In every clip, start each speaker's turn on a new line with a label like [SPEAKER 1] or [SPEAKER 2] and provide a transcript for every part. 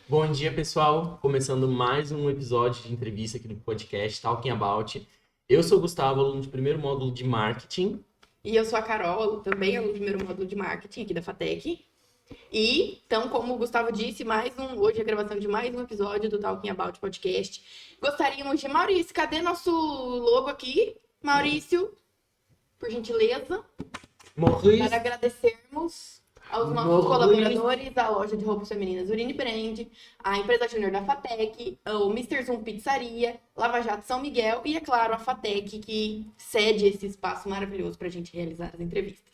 [SPEAKER 1] Bom dia, pessoal. Começando mais um episódio de entrevista aqui no podcast Talking About. Eu sou o Gustavo, aluno de primeiro módulo de marketing.
[SPEAKER 2] E eu sou a Carol, também aluno do primeiro módulo de marketing aqui da FATEC. E, então, como o Gustavo disse, hoje é a gravação de mais um episódio do Talking About Podcast. Gostaríamos de... Maurício, cadê nosso logo aqui? Maurício, por gentileza.
[SPEAKER 1] Maurício.
[SPEAKER 2] Para agradecermos aos nossos colaboradores, a loja de roupas femininas Urine Brand, a empresa júnior da FATEC, o Mr. Zoom Pizzaria, Lava Jato São Miguel e, é claro, a FATEC, que cede esse espaço maravilhoso para a gente realizar as entrevistas.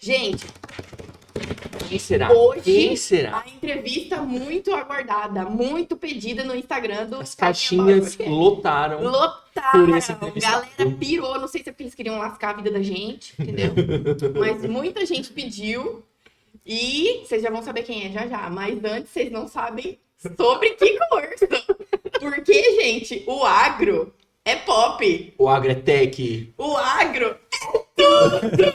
[SPEAKER 2] Gente,
[SPEAKER 1] Quem será?
[SPEAKER 2] hoje
[SPEAKER 1] será?
[SPEAKER 2] a entrevista muito aguardada, muito pedida no Instagram do
[SPEAKER 1] As caixinhas lotaram. Por esse entrevistado.
[SPEAKER 2] Galera pirou, não sei se é porque eles queriam lascar a vida da gente, entendeu? Mas muita gente pediu. E vocês já vão saber quem é já. Mas antes, vocês não sabem sobre que curso. Porque, gente, o agro é pop.
[SPEAKER 1] O agro é tech.
[SPEAKER 2] O agro é tudo.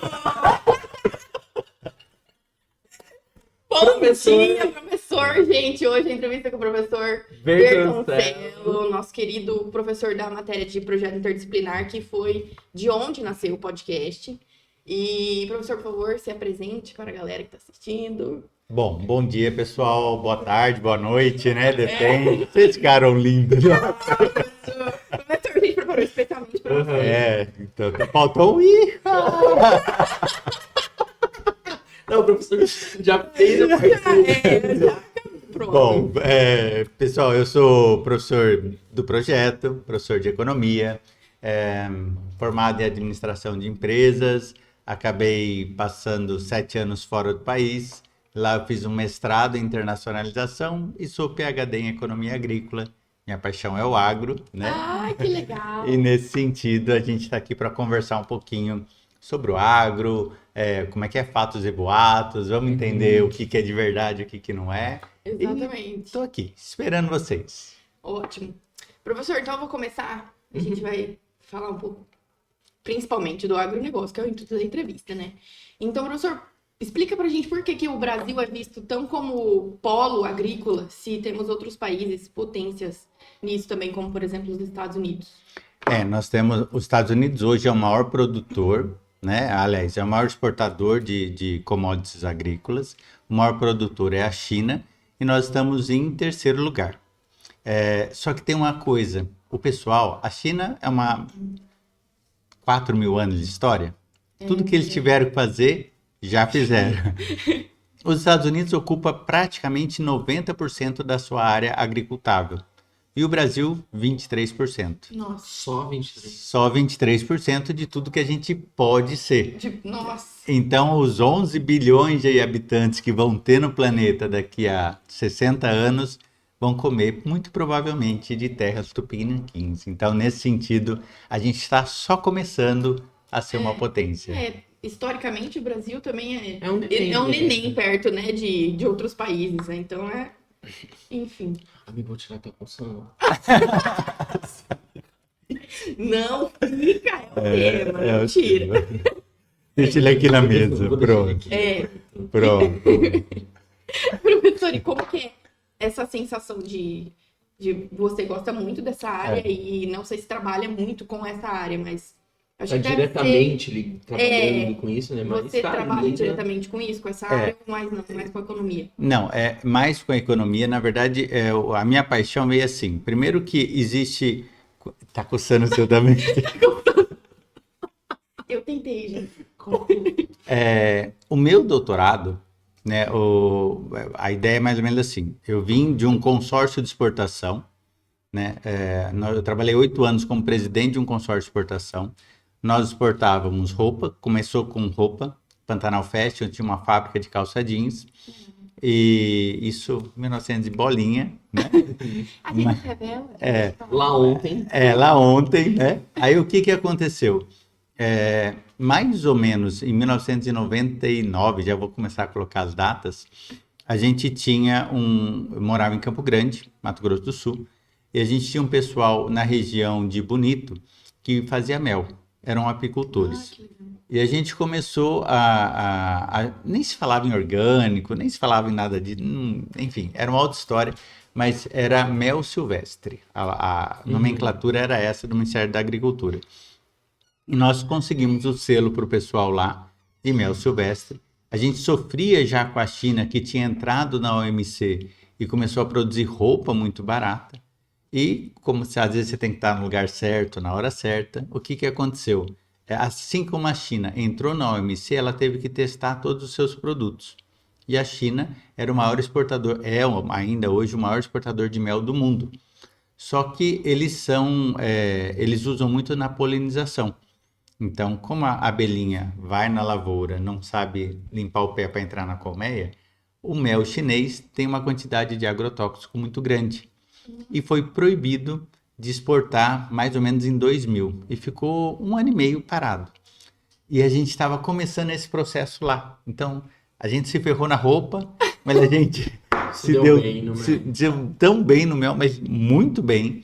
[SPEAKER 2] Bom dia, professor. Gente, hoje a entrevista com o professor Bertoncelo, nosso querido professor da matéria de projeto interdisciplinar, que foi de onde nasceu o podcast. E, professor, por favor, se apresente para a galera que está assistindo.
[SPEAKER 3] Bom dia, pessoal. Boa tarde, boa noite, né? Depende. Vocês ficaram lindos.
[SPEAKER 2] Professor, a gente preparou especialmente para você.
[SPEAKER 3] Então faltou um i.
[SPEAKER 1] Não, o professor já fez a partida.
[SPEAKER 2] Pronto.
[SPEAKER 3] Bom, pessoal, eu sou professor do projeto, professor de economia, formado em administração de empresas. Acabei passando 7 anos fora do país. Lá eu fiz um mestrado em internacionalização e sou PhD em economia agrícola. Minha paixão é o agro, né?
[SPEAKER 2] Ai, que legal.
[SPEAKER 3] E nesse sentido, a gente está aqui para conversar um pouquinho sobre o agro, como é que é fatos e boatos, vamos entender o que é de verdade e o que não é.
[SPEAKER 2] Exatamente.
[SPEAKER 3] Estou aqui, esperando vocês.
[SPEAKER 2] Ótimo. Professor, então eu vou começar. A gente vai falar um pouco, principalmente do agronegócio, que é o intuito da entrevista, né? Então, professor, explica pra gente por que o Brasil é visto tão como polo agrícola, se temos outros países, potências nisso também, como, por exemplo, os Estados Unidos.
[SPEAKER 3] Nós temos, os Estados Unidos hoje é o maior produtor, né? Aliás, é o maior exportador de commodities agrícolas. O maior produtor é a China e nós estamos em terceiro lugar. Só que tem uma coisa, o pessoal, a China é 4.000 anos de história. Tudo que eles tiveram que fazer, já fizeram. Os Estados Unidos ocupa praticamente 90% da sua área agricultável. E o Brasil, 23%.
[SPEAKER 2] Nossa.
[SPEAKER 1] Só 23.
[SPEAKER 3] Só 23% de tudo que a gente pode ser.
[SPEAKER 2] Nossa.
[SPEAKER 3] Então, os 11 bilhões de habitantes que vão ter no planeta daqui a 60 anos vão comer, muito provavelmente, de terras tupiniquins. Então, nesse sentido, a gente está só começando a ser uma potência.
[SPEAKER 2] Historicamente, o Brasil também
[SPEAKER 1] É um neném,
[SPEAKER 2] é um neném perto, né, de outros países, né? Então, enfim.
[SPEAKER 1] Amigo, vou tirar tua função.
[SPEAKER 2] Não fica, é o tema,
[SPEAKER 3] o
[SPEAKER 2] mentira.
[SPEAKER 3] tema. Deixa ele aqui na mesa, pronto. Pronto.
[SPEAKER 2] Professor, e como que é essa sensação de você gosta muito dessa área e não sei se trabalha muito com essa área, mas acho
[SPEAKER 1] Está
[SPEAKER 2] que
[SPEAKER 1] diretamente trabalhando com isso, né? Mas
[SPEAKER 2] você
[SPEAKER 1] tá
[SPEAKER 2] trabalha
[SPEAKER 1] ali, né?
[SPEAKER 2] diretamente com isso, com essa área, mas não, mais com a economia.
[SPEAKER 3] Não, é mais com a economia. Na verdade, a minha paixão veio assim. Primeiro que existe... Tá coçando o seu também?
[SPEAKER 2] Eu tentei, gente.
[SPEAKER 3] O meu doutorado, né, a ideia é mais ou menos assim. Eu vim de um consórcio de exportação, né? Eu trabalhei 8 anos como presidente de um consórcio de exportação. Nós exportávamos roupa, começou com roupa, Pantanal Fashion, tinha uma fábrica de calça jeans, e isso 1900 e bolinha, né?
[SPEAKER 2] A gente revela.
[SPEAKER 1] Lá ontem.
[SPEAKER 3] Lá ontem, né? Aí o que aconteceu? Mais ou menos em 1999, já vou começar a colocar as datas, a gente tinha eu morava em Campo Grande, Mato Grosso do Sul, e a gente tinha um pessoal na região de Bonito que fazia mel, eram apicultores. E a gente começou nem se falava em orgânico, nem se falava em nada de... enfim, era uma outra história. mas era mel silvestre. A nomenclatura era essa do Ministério da Agricultura. E nós conseguimos o selo para o pessoal lá de mel silvestre. A gente sofria já com a China, que tinha entrado na OMC e começou a produzir roupa muito barata. E como às vezes você tem que estar no lugar certo, na hora certa, o que aconteceu? Assim como a China entrou na OMC, ela teve que testar todos os seus produtos. E a China era o maior exportador, ainda hoje o maior exportador de mel do mundo. Só que eles usam muito na polinização. Então, como a abelhinha vai na lavoura, não sabe limpar o pé para entrar na colmeia, o mel chinês tem uma quantidade de agrotóxico muito grande. E foi proibido de exportar mais ou menos em 2000. E ficou 1 ano e meio parado. E a gente estava começando esse processo lá. Então, a gente se ferrou na roupa, mas a gente se deu tão bem no mel, mas muito bem.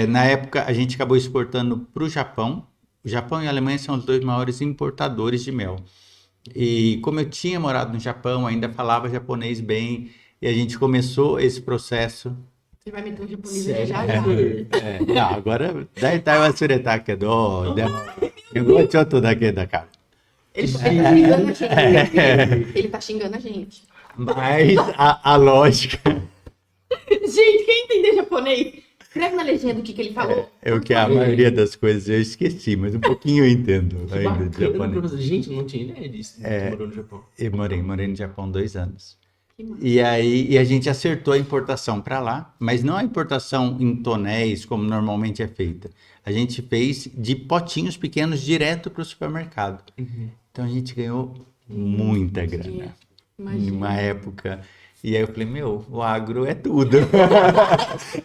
[SPEAKER 3] Na época, a gente acabou exportando para o Japão. O Japão e a Alemanha são os 2 maiores importadores de mel. E como eu tinha morado no Japão, ainda falava japonês bem, e a gente começou esse processo.
[SPEAKER 2] Você vai meter um japonês já.
[SPEAKER 3] Não, agora, daí tá o suretake do, eu choto daqui da cara.
[SPEAKER 2] Ele tá xingando a gente. Ele tá xingando a gente.
[SPEAKER 3] Mas a lógica...
[SPEAKER 2] Gente, quem entender japonês, escreve na legenda o que ele falou.
[SPEAKER 3] Que a maioria das coisas eu esqueci, mas um pouquinho eu entendo ainda de
[SPEAKER 1] Bacana,
[SPEAKER 3] japonês.
[SPEAKER 1] gente, não tinha ideia disso. Você morou no Japão.
[SPEAKER 3] Eu morei no Japão 2 anos. E aí a gente acertou a importação para lá, mas não a importação em tonéis, como normalmente é feita. A gente fez de potinhos pequenos direto para o supermercado. Então a gente ganhou muita grana. Numa época. E aí eu falei, o agro é tudo.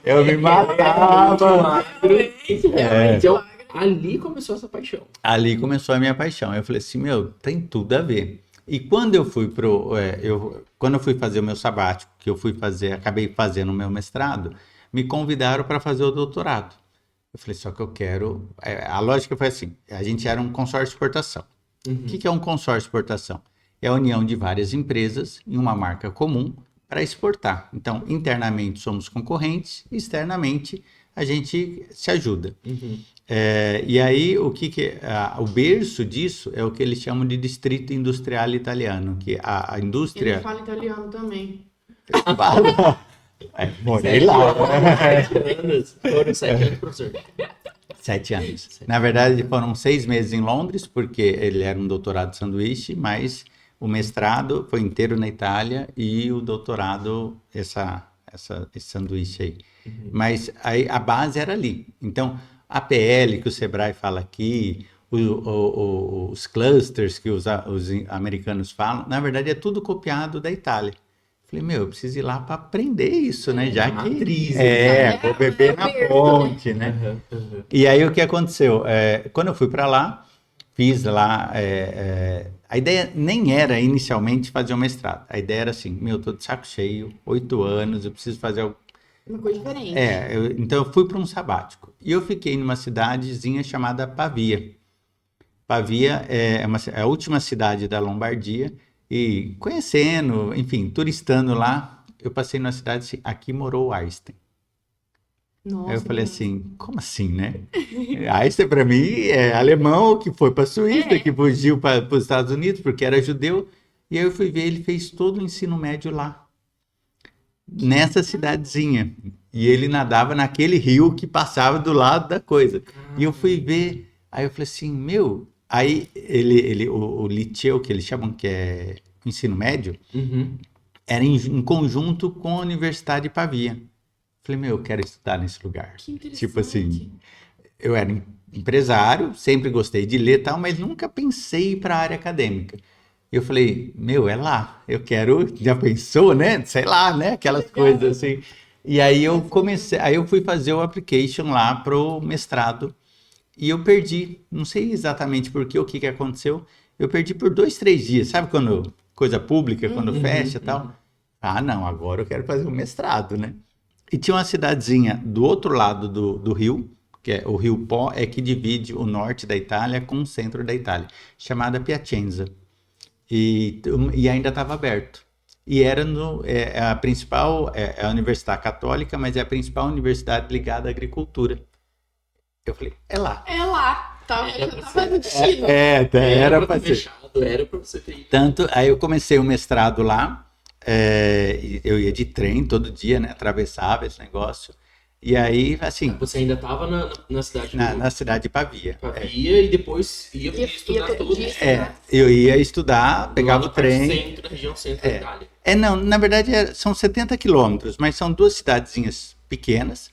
[SPEAKER 3] Eu me matava.
[SPEAKER 1] Realmente, ali começou essa paixão.
[SPEAKER 3] Ali começou a minha paixão. Eu falei assim, tem tudo a ver. E quando eu fui quando eu fui fazer o meu sabático, acabei fazendo o meu mestrado, me convidaram para fazer o doutorado. Eu falei, só que eu quero... a lógica foi assim, a gente era um consórcio de exportação. O que é um consórcio de exportação? É a união de várias empresas em uma marca comum para exportar. Então, internamente somos concorrentes, externamente a gente se ajuda. E aí, o berço disso é o que eles chamam de distrito industrial italiano, que a indústria...
[SPEAKER 2] Ele fala italiano também.
[SPEAKER 3] Morei lá.
[SPEAKER 1] 7 anos. Foram 7 anos, professor.
[SPEAKER 3] 7 anos. Na verdade, foram 6 meses em Londres, porque ele era um doutorado de sanduíche, mas o mestrado foi inteiro na Itália e o doutorado, esse sanduíche aí. Mas aí a base era ali. Então, a PL que o Sebrae fala aqui, os clusters que os americanos falam, na verdade é tudo copiado da Itália. Falei, eu preciso ir lá para aprender isso, né? Já que
[SPEAKER 1] matriz,
[SPEAKER 3] vou beber na fonte, né? E aí o que aconteceu? Quando eu fui para lá, fiz lá... a ideia nem era inicialmente fazer um mestrado. A ideia era assim, tô de saco cheio, 8 anos, eu preciso fazer algo...
[SPEAKER 2] Uma coisa diferente.
[SPEAKER 3] Então eu fui para um sabático. E eu fiquei numa cidadezinha chamada Pavia. Pavia é a última cidade da Lombardia. E conhecendo, enfim, turistando lá, eu passei numa cidade assim, aqui morou o Einstein.
[SPEAKER 2] Nossa,
[SPEAKER 3] aí eu falei assim, como assim, né? Einstein para mim é alemão que foi para a Suíça, que fugiu para os Estados Unidos porque era judeu. E aí eu fui ver, ele fez todo o ensino médio lá, nessa cidadezinha. E ele nadava naquele rio que passava do lado da coisa. E eu fui ver, aí eu falei assim, aí o liceu, que eles chamam que é o ensino médio, era em conjunto com a Universidade de Pavia. Falei, eu quero estudar nesse lugar.
[SPEAKER 2] Que interessante.
[SPEAKER 3] Tipo assim, eu era empresário, sempre gostei de ler e tal, mas nunca pensei para a área acadêmica. Eu falei, é lá, eu quero, já pensou, né? Sei lá, né? Aquelas coisas assim. E aí eu fui fazer o application lá pro mestrado. E eu perdi, não sei exatamente por quê, o que aconteceu. Eu perdi por 2, 3 dias. Sabe quando coisa pública, quando fecha e tal? Não, agora eu quero fazer o mestrado, né? E tinha uma cidadezinha do outro lado do rio, que é o Rio Po, que divide o norte da Itália com o centro da Itália, chamada Piacenza. E ainda estava aberto. e era a principal, é a Universidade Católica, mas é a principal universidade ligada à agricultura. Eu falei, é lá.
[SPEAKER 2] É lá. Tava
[SPEAKER 1] Era
[SPEAKER 2] no destino.
[SPEAKER 3] Era
[SPEAKER 1] pra
[SPEAKER 3] para
[SPEAKER 1] ter
[SPEAKER 3] ser.
[SPEAKER 1] fechado, era pra você ter ido.
[SPEAKER 3] Tanto, aí eu comecei o mestrado lá, e eu ia de trem todo dia, né? Atravessava esse negócio. E aí, assim,
[SPEAKER 1] Você ainda tava na cidade
[SPEAKER 3] na cidade de Pavia.
[SPEAKER 1] Pavia e depois ia estudar
[SPEAKER 2] ter
[SPEAKER 1] todo
[SPEAKER 2] dia.
[SPEAKER 3] Eu ia estudar, pegava
[SPEAKER 1] lá
[SPEAKER 3] o
[SPEAKER 1] na parte
[SPEAKER 3] trem.
[SPEAKER 1] centro, na região centro da Itália.
[SPEAKER 3] Não, na verdade são 70 quilômetros, mas são duas cidadezinhas pequenas,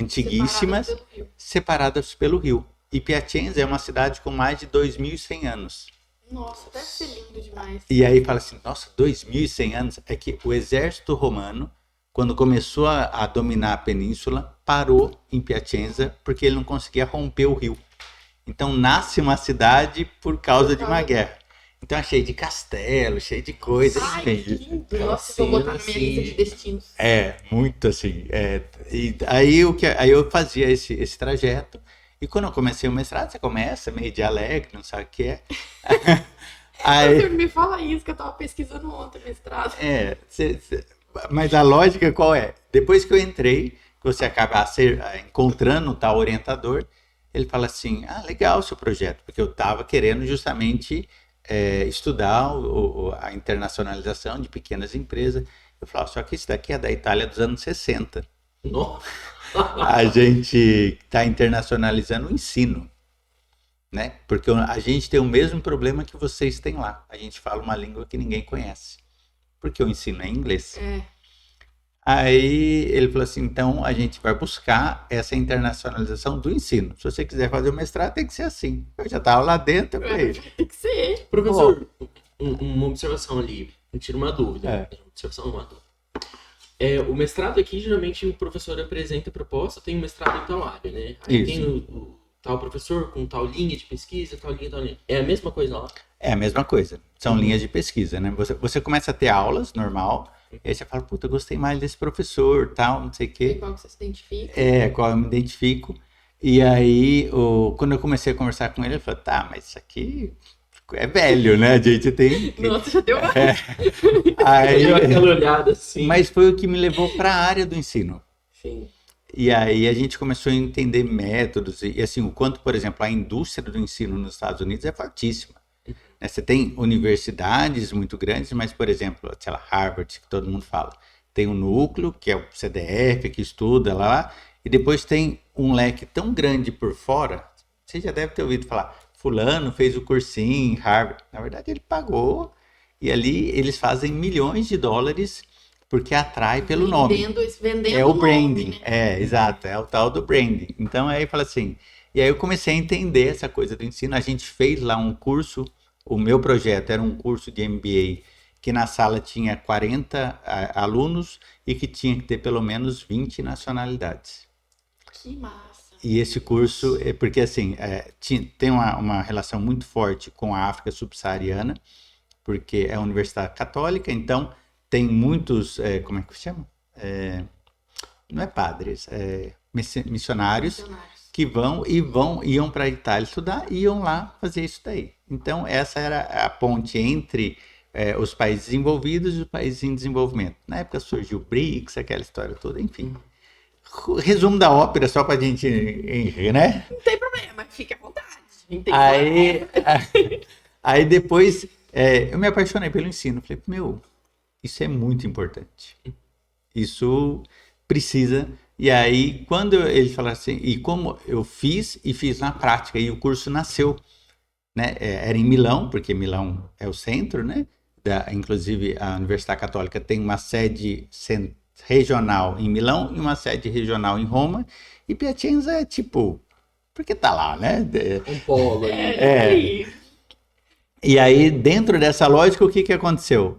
[SPEAKER 3] antiguíssimas, separadas pelo rio. E Piacenza é uma cidade com mais de 2.100 anos.
[SPEAKER 2] Nossa, deve ser lindo demais.
[SPEAKER 3] E aí fala assim, nossa, 2.100 anos? É que o exército romano, quando começou a dominar a península, parou em Piacenza porque ele não conseguia romper o rio. Então nasce uma cidade por causa de uma guerra. Então é cheio de castelo, cheio de coisa.
[SPEAKER 2] Ai,
[SPEAKER 3] enfim.
[SPEAKER 2] que lindo. Nossa, vou botar na minha lista de destinos.
[SPEAKER 3] Muito assim. E aí eu fazia esse trajeto. E quando eu comecei o mestrado, você começa meio de alegre, não sabe o que é.
[SPEAKER 2] Professor, me fala isso, que eu tava pesquisando ontem, mestrado.
[SPEAKER 3] Mas a lógica qual é? Depois que eu entrei, que você acaba encontrando o tal orientador, ele fala assim, legal o seu projeto, porque eu estava querendo justamente estudar a internacionalização de pequenas empresas. Eu falava, só que isso daqui é da Itália dos anos 60.
[SPEAKER 1] Nossa.
[SPEAKER 3] A gente está internacionalizando o ensino, né? Porque a gente tem o mesmo problema que vocês têm lá. A gente fala uma língua que ninguém conhece, porque o ensino é em inglês. Aí ele falou assim, então a gente vai buscar essa internacionalização do ensino. Se você quiser fazer o mestrado, tem que ser assim. Eu já estava lá dentro, eu falei...
[SPEAKER 2] Tem que ser.
[SPEAKER 1] Professor, uma observação ali, me tira uma dúvida. Uma dúvida. O mestrado aqui, geralmente o professor apresenta a proposta, tem um mestrado em tal área, né? Aí tem o tal professor com tal linha de pesquisa, tal linha. É a mesma coisa lá?
[SPEAKER 3] É a mesma coisa. São linhas de pesquisa, né? Você começa a ter aulas, normal, e aí você fala, puta, eu gostei mais desse professor, tal, não sei o quê.
[SPEAKER 2] E qual que você se identifica?
[SPEAKER 3] Qual eu me identifico. E aí, quando eu comecei a conversar com ele falou, tá, mas isso aqui é velho, né? A gente tem...
[SPEAKER 2] Nossa, já deu uma...
[SPEAKER 3] Aí,
[SPEAKER 1] deu aquela olhada assim.
[SPEAKER 3] Mas foi o que me levou para a área do ensino.
[SPEAKER 2] Sim.
[SPEAKER 3] E aí a gente começou a entender métodos e assim, o quanto, por exemplo, a indústria do ensino nos Estados Unidos é fortíssima. Você tem universidades muito grandes, mas, por exemplo, sei lá, Harvard, que todo mundo fala, tem um núcleo, que é o CDF, que estuda lá, e depois tem um leque tão grande por fora, você já deve ter ouvido falar, fulano fez o cursinho em Harvard. Na verdade, ele pagou, e ali eles fazem milhões de dólares, porque atrai pelo nome.
[SPEAKER 2] Vendendo
[SPEAKER 3] É o branding,
[SPEAKER 2] nome, né?
[SPEAKER 3] Exato, é o tal do branding. Então aí fala assim, e aí eu comecei a entender essa coisa do ensino, a gente fez lá um curso, o meu projeto era um curso de MBA, que na sala tinha 40 alunos e que tinha que ter pelo menos 20 nacionalidades.
[SPEAKER 2] Que massa.
[SPEAKER 3] E esse curso, porque assim, tem uma relação muito forte com a África subsaariana, porque é uma universidade católica, então tem muitos, como é que chama? Não é padres, missionários que iam para a Itália estudar, iam lá fazer isso daí. Então essa era a ponte entre os países desenvolvidos e os países em desenvolvimento. Na época surgiu o BRICS, aquela história toda, enfim. Resumo da ópera, só pra gente, né?
[SPEAKER 2] Não tem problema, fique à vontade.
[SPEAKER 3] Aí depois eu me apaixonei pelo ensino. Falei, isso é muito importante. Isso precisa. E aí, quando ele falou assim, e como eu fiz na prática, e o curso nasceu, né? Era em Milão, porque Milão é o centro, né? Inclusive, a Universidade Católica tem uma sede regional em Milão e uma sede regional em Roma, e Piacenza é tipo, porque tá lá, né?
[SPEAKER 1] Um polo aí.
[SPEAKER 3] E aí, dentro dessa lógica, o que aconteceu?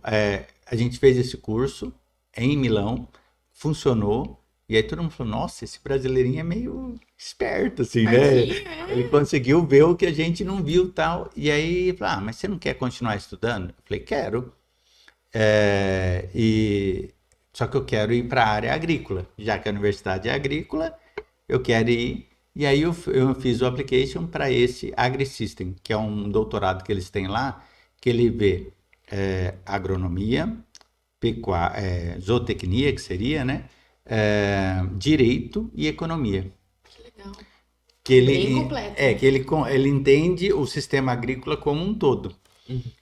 [SPEAKER 3] A gente fez esse curso em Milão, funcionou, e aí todo mundo falou, nossa, esse brasileirinho é meio esperto, assim, né? Ele conseguiu ver o que a gente não viu, tal. E aí, falou, mas você não quer continuar estudando? Eu falei, quero. Só que eu quero ir para a área agrícola. Já que a universidade é agrícola, eu quero ir. E aí eu fiz o application para esse AgriSystem, que é um doutorado que eles têm lá, que ele vê agronomia, zootecnia, que seria, né? Direito e economia.
[SPEAKER 2] Que legal.
[SPEAKER 3] Bem completo. Ele entende o sistema agrícola como um todo.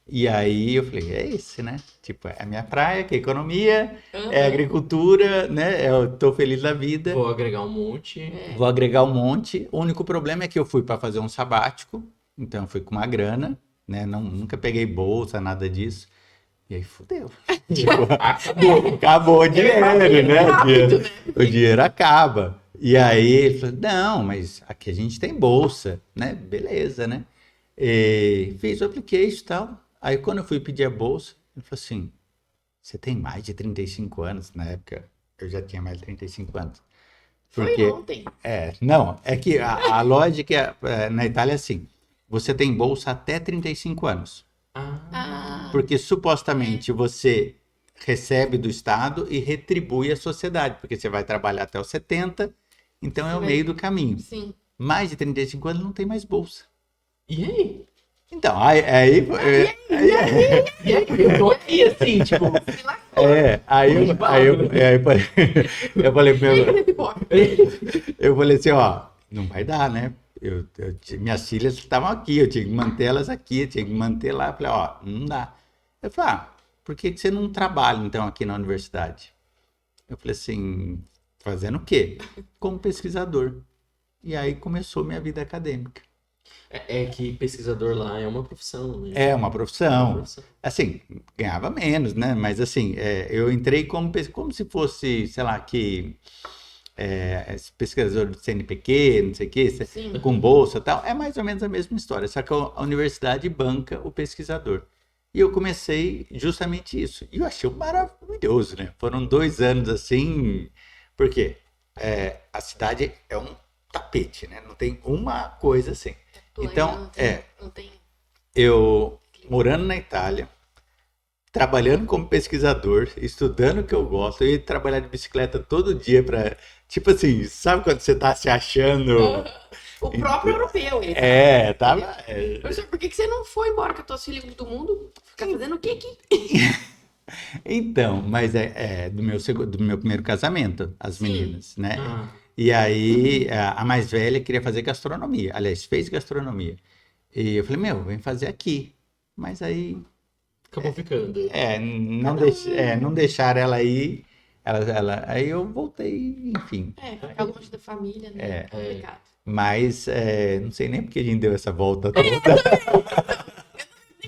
[SPEAKER 3] E aí eu falei, é esse, né? Tipo, é a minha praia, que é economia, é agricultura, né? Eu tô feliz da vida.
[SPEAKER 1] Vou agregar um monte.
[SPEAKER 3] Vou agregar um monte. O único problema é que eu fui para fazer um sabático, então eu fui com uma grana, né? Nunca peguei bolsa, nada disso. E aí fudeu. Tipo, acabou o dinheiro, né?
[SPEAKER 2] Rápido, né?
[SPEAKER 3] O dinheiro acaba. E aí ele falou, não, mas aqui a gente tem bolsa, né? Beleza, né? E fiz o application e tal. Aí quando eu fui pedir a bolsa, ele falou assim, você tem mais de 35 anos? Na época eu já tinha mais de 35 anos.
[SPEAKER 2] Foi ontem.
[SPEAKER 3] Não, é que a lógica na Itália é assim, você tem bolsa até 35 anos. Porque supostamente você recebe do Estado e retribui à sociedade, porque você vai trabalhar até os 70, então é o meio do caminho.
[SPEAKER 2] Sim.
[SPEAKER 3] Mais de 35 anos não tem mais bolsa.
[SPEAKER 1] E aí?
[SPEAKER 3] Então, aí
[SPEAKER 1] Eu tô aqui assim, tipo.
[SPEAKER 3] Aí eu falei, eu falei assim, ó, não vai dar, né? Minhas filhas estavam aqui, eu tinha que manter elas aqui, eu tinha que manter lá. Eu falei, ó, não dá. Eu falei, por que você não trabalha então aqui na universidade? Eu falei assim, fazendo o quê? Como pesquisador. E aí começou minha vida acadêmica.
[SPEAKER 1] É que pesquisador lá é uma profissão, né?
[SPEAKER 3] É uma profissão. Assim, ganhava menos, né? Mas assim, eu entrei como se fosse, sei lá, pesquisador do CNPq, não sei o quê, com bolsa e tal. É mais ou menos a mesma história, só que a universidade banca o pesquisador. E eu comecei justamente isso. E eu achei maravilhoso, né? Foram 2 anos assim, porque a cidade é um tapete, né? Não tem uma coisa assim. Então, eu morando na Itália, trabalhando como pesquisador, estudando o que eu gosto, eu ia trabalhar de bicicleta todo dia para, tipo assim, sabe quando você tá se achando...
[SPEAKER 2] O próprio europeu, esse.
[SPEAKER 3] Tava...
[SPEAKER 2] Professor, por que você não foi embora com as tuas filhas do mundo? Ficar fazendo o quê aqui?
[SPEAKER 3] Então, mas do meu primeiro casamento, as meninas, né? E aí, a mais velha queria fazer gastronomia. Aliás, fez gastronomia. E eu falei, vem fazer aqui. Mas aí...
[SPEAKER 1] Acabou ficando.
[SPEAKER 3] Não deixaram ela ir. Aí eu voltei, enfim.
[SPEAKER 2] Ficar longe da família, né? É complicado.
[SPEAKER 3] Mas, não sei nem porque a gente deu essa volta toda.
[SPEAKER 2] Nem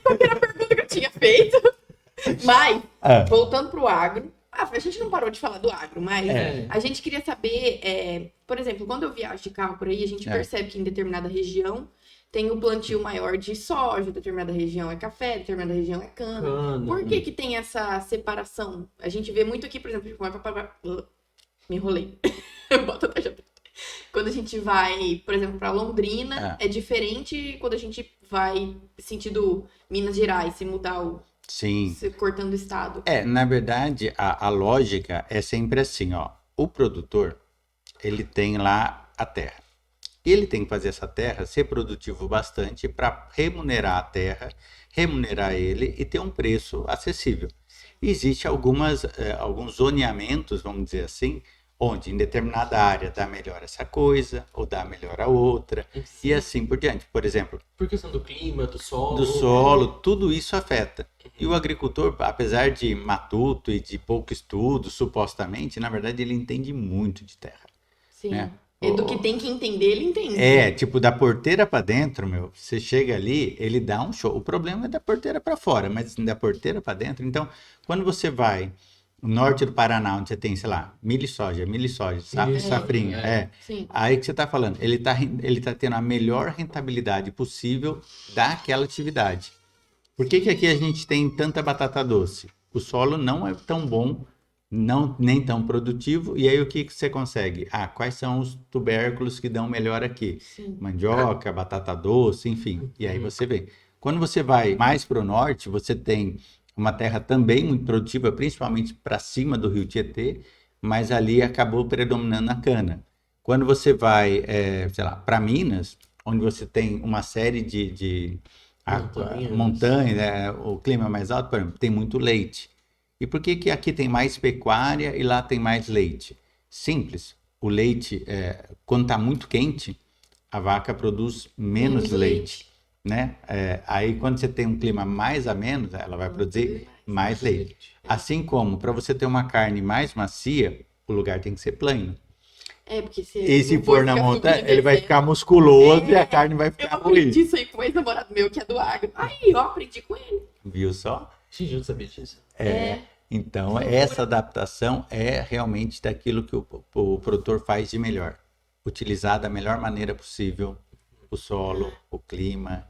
[SPEAKER 2] qual era a pergunta que eu tinha feito. Mas, voltando pro agro... a gente não parou de falar do agro, mas a gente queria saber, por exemplo, quando eu viajo de carro por aí, a gente percebe que em determinada região tem o plantio maior de soja, determinada região é café, determinada região é cana. Por que tem essa separação? A gente vê muito aqui, por exemplo, me enrolei. Bota a tarja preta. Quando a gente vai, por exemplo, para Londrina, é diferente quando a gente vai sentido Minas Gerais, se mudar
[SPEAKER 3] Sim.
[SPEAKER 2] cortando o estado.
[SPEAKER 3] Na verdade, a lógica é sempre assim, ó. O produtor, ele tem lá a terra. Ele tem que fazer essa terra ser produtivo bastante para remunerar a terra, remunerar ele e ter um preço acessível. Existe alguns zoneamentos, vamos dizer assim, onde em determinada área dá melhor essa coisa, ou dá melhor a outra, e assim por diante. Por exemplo...
[SPEAKER 1] Por questão do clima, do solo...
[SPEAKER 3] Do solo, tudo isso afeta. E o agricultor, apesar de matuto e de pouco estudo, supostamente, na verdade ele entende muito de terra.
[SPEAKER 2] Sim. Né? E do que tem que entender, ele entende.
[SPEAKER 3] Tipo, da porteira para dentro, você chega ali, ele dá um show. O problema é da porteira para fora, mas da porteira para dentro. Então, quando você vai no norte do Paraná, onde você tem, sei lá, milho e soja, safrinha, aí que você está falando, ele tá tendo a melhor rentabilidade possível daquela atividade. Por que aqui a gente tem tanta batata doce? O solo não é tão bom, nem tão produtivo, e aí o que você consegue? Quais são os tubérculos que dão melhor aqui?
[SPEAKER 2] Sim.
[SPEAKER 3] Mandioca, batata doce, enfim. E aí você vê. Quando você vai mais para o norte, você tem uma terra também muito produtiva, principalmente para cima do Rio Tietê, mas ali acabou predominando a cana. Quando você vai, sei lá, para Minas, onde você tem uma série de montanha, o clima mais alto, por exemplo, tem muito leite. E por que que aqui tem mais pecuária e lá tem mais leite? Simples. O leite, quando está muito quente, a vaca produz menos leite, né? Aí quando você tem um clima mais ameno, ela vai produzir mais leite. Assim como, para você ter uma carne mais macia, o lugar tem que ser plano.
[SPEAKER 2] Porque
[SPEAKER 3] se for na montanha, ele vai ficar musculoso e a carne vai ficar ruim.
[SPEAKER 2] Eu aprendi isso aí com um ex-namorado meu que é do agro. Aí, eu aprendi com ele.
[SPEAKER 3] Viu só?
[SPEAKER 1] Gente, eu não sabia disso.
[SPEAKER 3] Então, essa adaptação é realmente daquilo que o produtor faz de melhor. Utilizar da melhor maneira possível o solo, o clima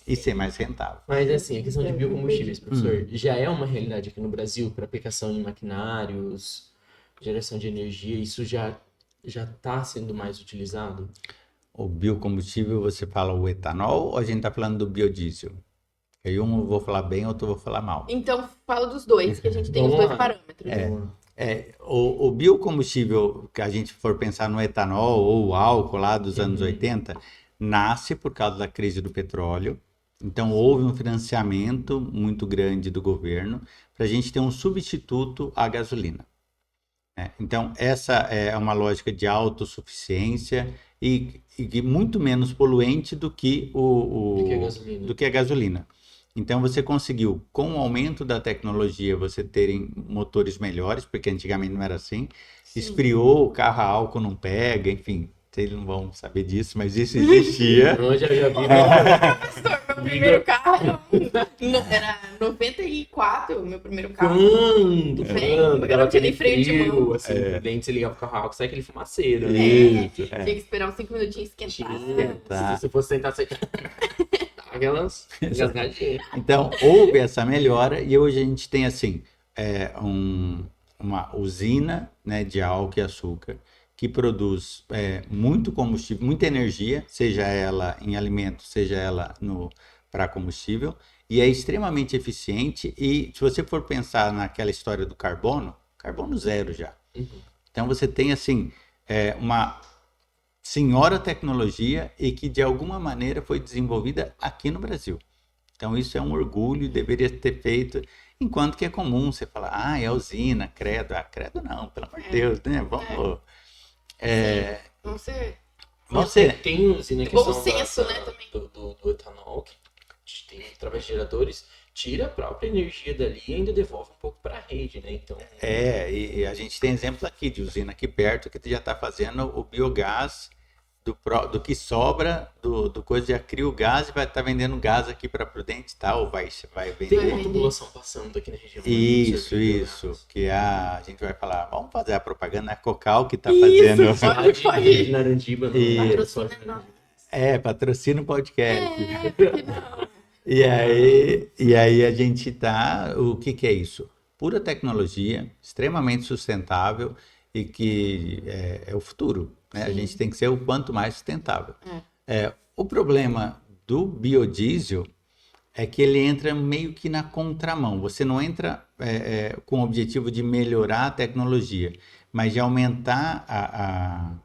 [SPEAKER 3] e ser mais rentável.
[SPEAKER 1] Mas assim, a questão de biocombustíveis, professor, já é uma realidade aqui no Brasil para aplicação em maquinários, geração de energia, isso já está sendo mais utilizado?
[SPEAKER 3] O biocombustível, você fala o etanol ou a gente está falando do biodiesel? Aí um eu vou falar bem, outro eu vou falar mal.
[SPEAKER 2] Então, fala dos dois, que a gente tem os dois parâmetros.
[SPEAKER 3] O biocombustível, que a gente for pensar no etanol ou o álcool lá dos anos 80, nasce por causa da crise do petróleo. Então, houve um financiamento muito grande do governo para a gente ter um substituto à gasolina. Então, essa é uma lógica de autossuficiência e muito menos poluente do que a gasolina. Então, você conseguiu, com o aumento da tecnologia, você terem motores melhores, porque antigamente não era assim. Sim. Esfriou, o carro a álcool não pega, enfim, vocês não vão saber disso, mas isso existia.
[SPEAKER 1] Eu já vi.
[SPEAKER 2] Professor, meu primeiro carro era 94, meu primeiro carro.
[SPEAKER 1] Quando?
[SPEAKER 2] Eu não tinha nem freio de mão.
[SPEAKER 1] Assim, dentro você ligava o carro a álcool, sai aquele fumaceiro.
[SPEAKER 2] Tinha que esperar uns 5 minutinhos esquentar.
[SPEAKER 1] Se você fosse tentar sair... aquelas engasgadinhas.
[SPEAKER 3] Então, houve essa melhora e hoje a gente tem, assim, uma usina, né, de álcool e açúcar que produz muito combustível, muita energia, seja ela em alimento, seja ela para combustível, e é extremamente eficiente. E se você for pensar naquela história do carbono zero já. Então, você tem, assim, uma senhora tecnologia e que de alguma maneira foi desenvolvida aqui no Brasil. Então isso é um orgulho e deveria ter feito, enquanto que é comum você falar, é usina, credo. Credo não, pelo amor de Deus, né? Vamos...
[SPEAKER 2] Você
[SPEAKER 1] tem usina que
[SPEAKER 2] bom senso, né, também.
[SPEAKER 1] Do etanol, que tem através de geradores, tira a própria energia dali e ainda devolve um pouco para a rede, né? Então...
[SPEAKER 3] e a gente tem exemplo aqui de usina aqui perto que já está fazendo o biogás do que sobra do coisa, já cria o gás e vai estar vendendo gás aqui para Prudente e tal, vai vender.
[SPEAKER 1] Tem uma tubulação passando aqui na região.
[SPEAKER 3] Isso, que a gente vai falar, vamos fazer a propaganda, a Cocal que está fazendo.
[SPEAKER 1] De Narandiba.
[SPEAKER 3] Patrocina o podcast.
[SPEAKER 2] Porque não?
[SPEAKER 3] E aí a gente tá, o que é isso? Pura tecnologia, extremamente sustentável e que é o futuro, né? A gente tem que ser o quanto mais sustentável. O problema do biodiesel é que ele entra meio que na contramão. Você não entra com o objetivo de melhorar a tecnologia, mas de aumentar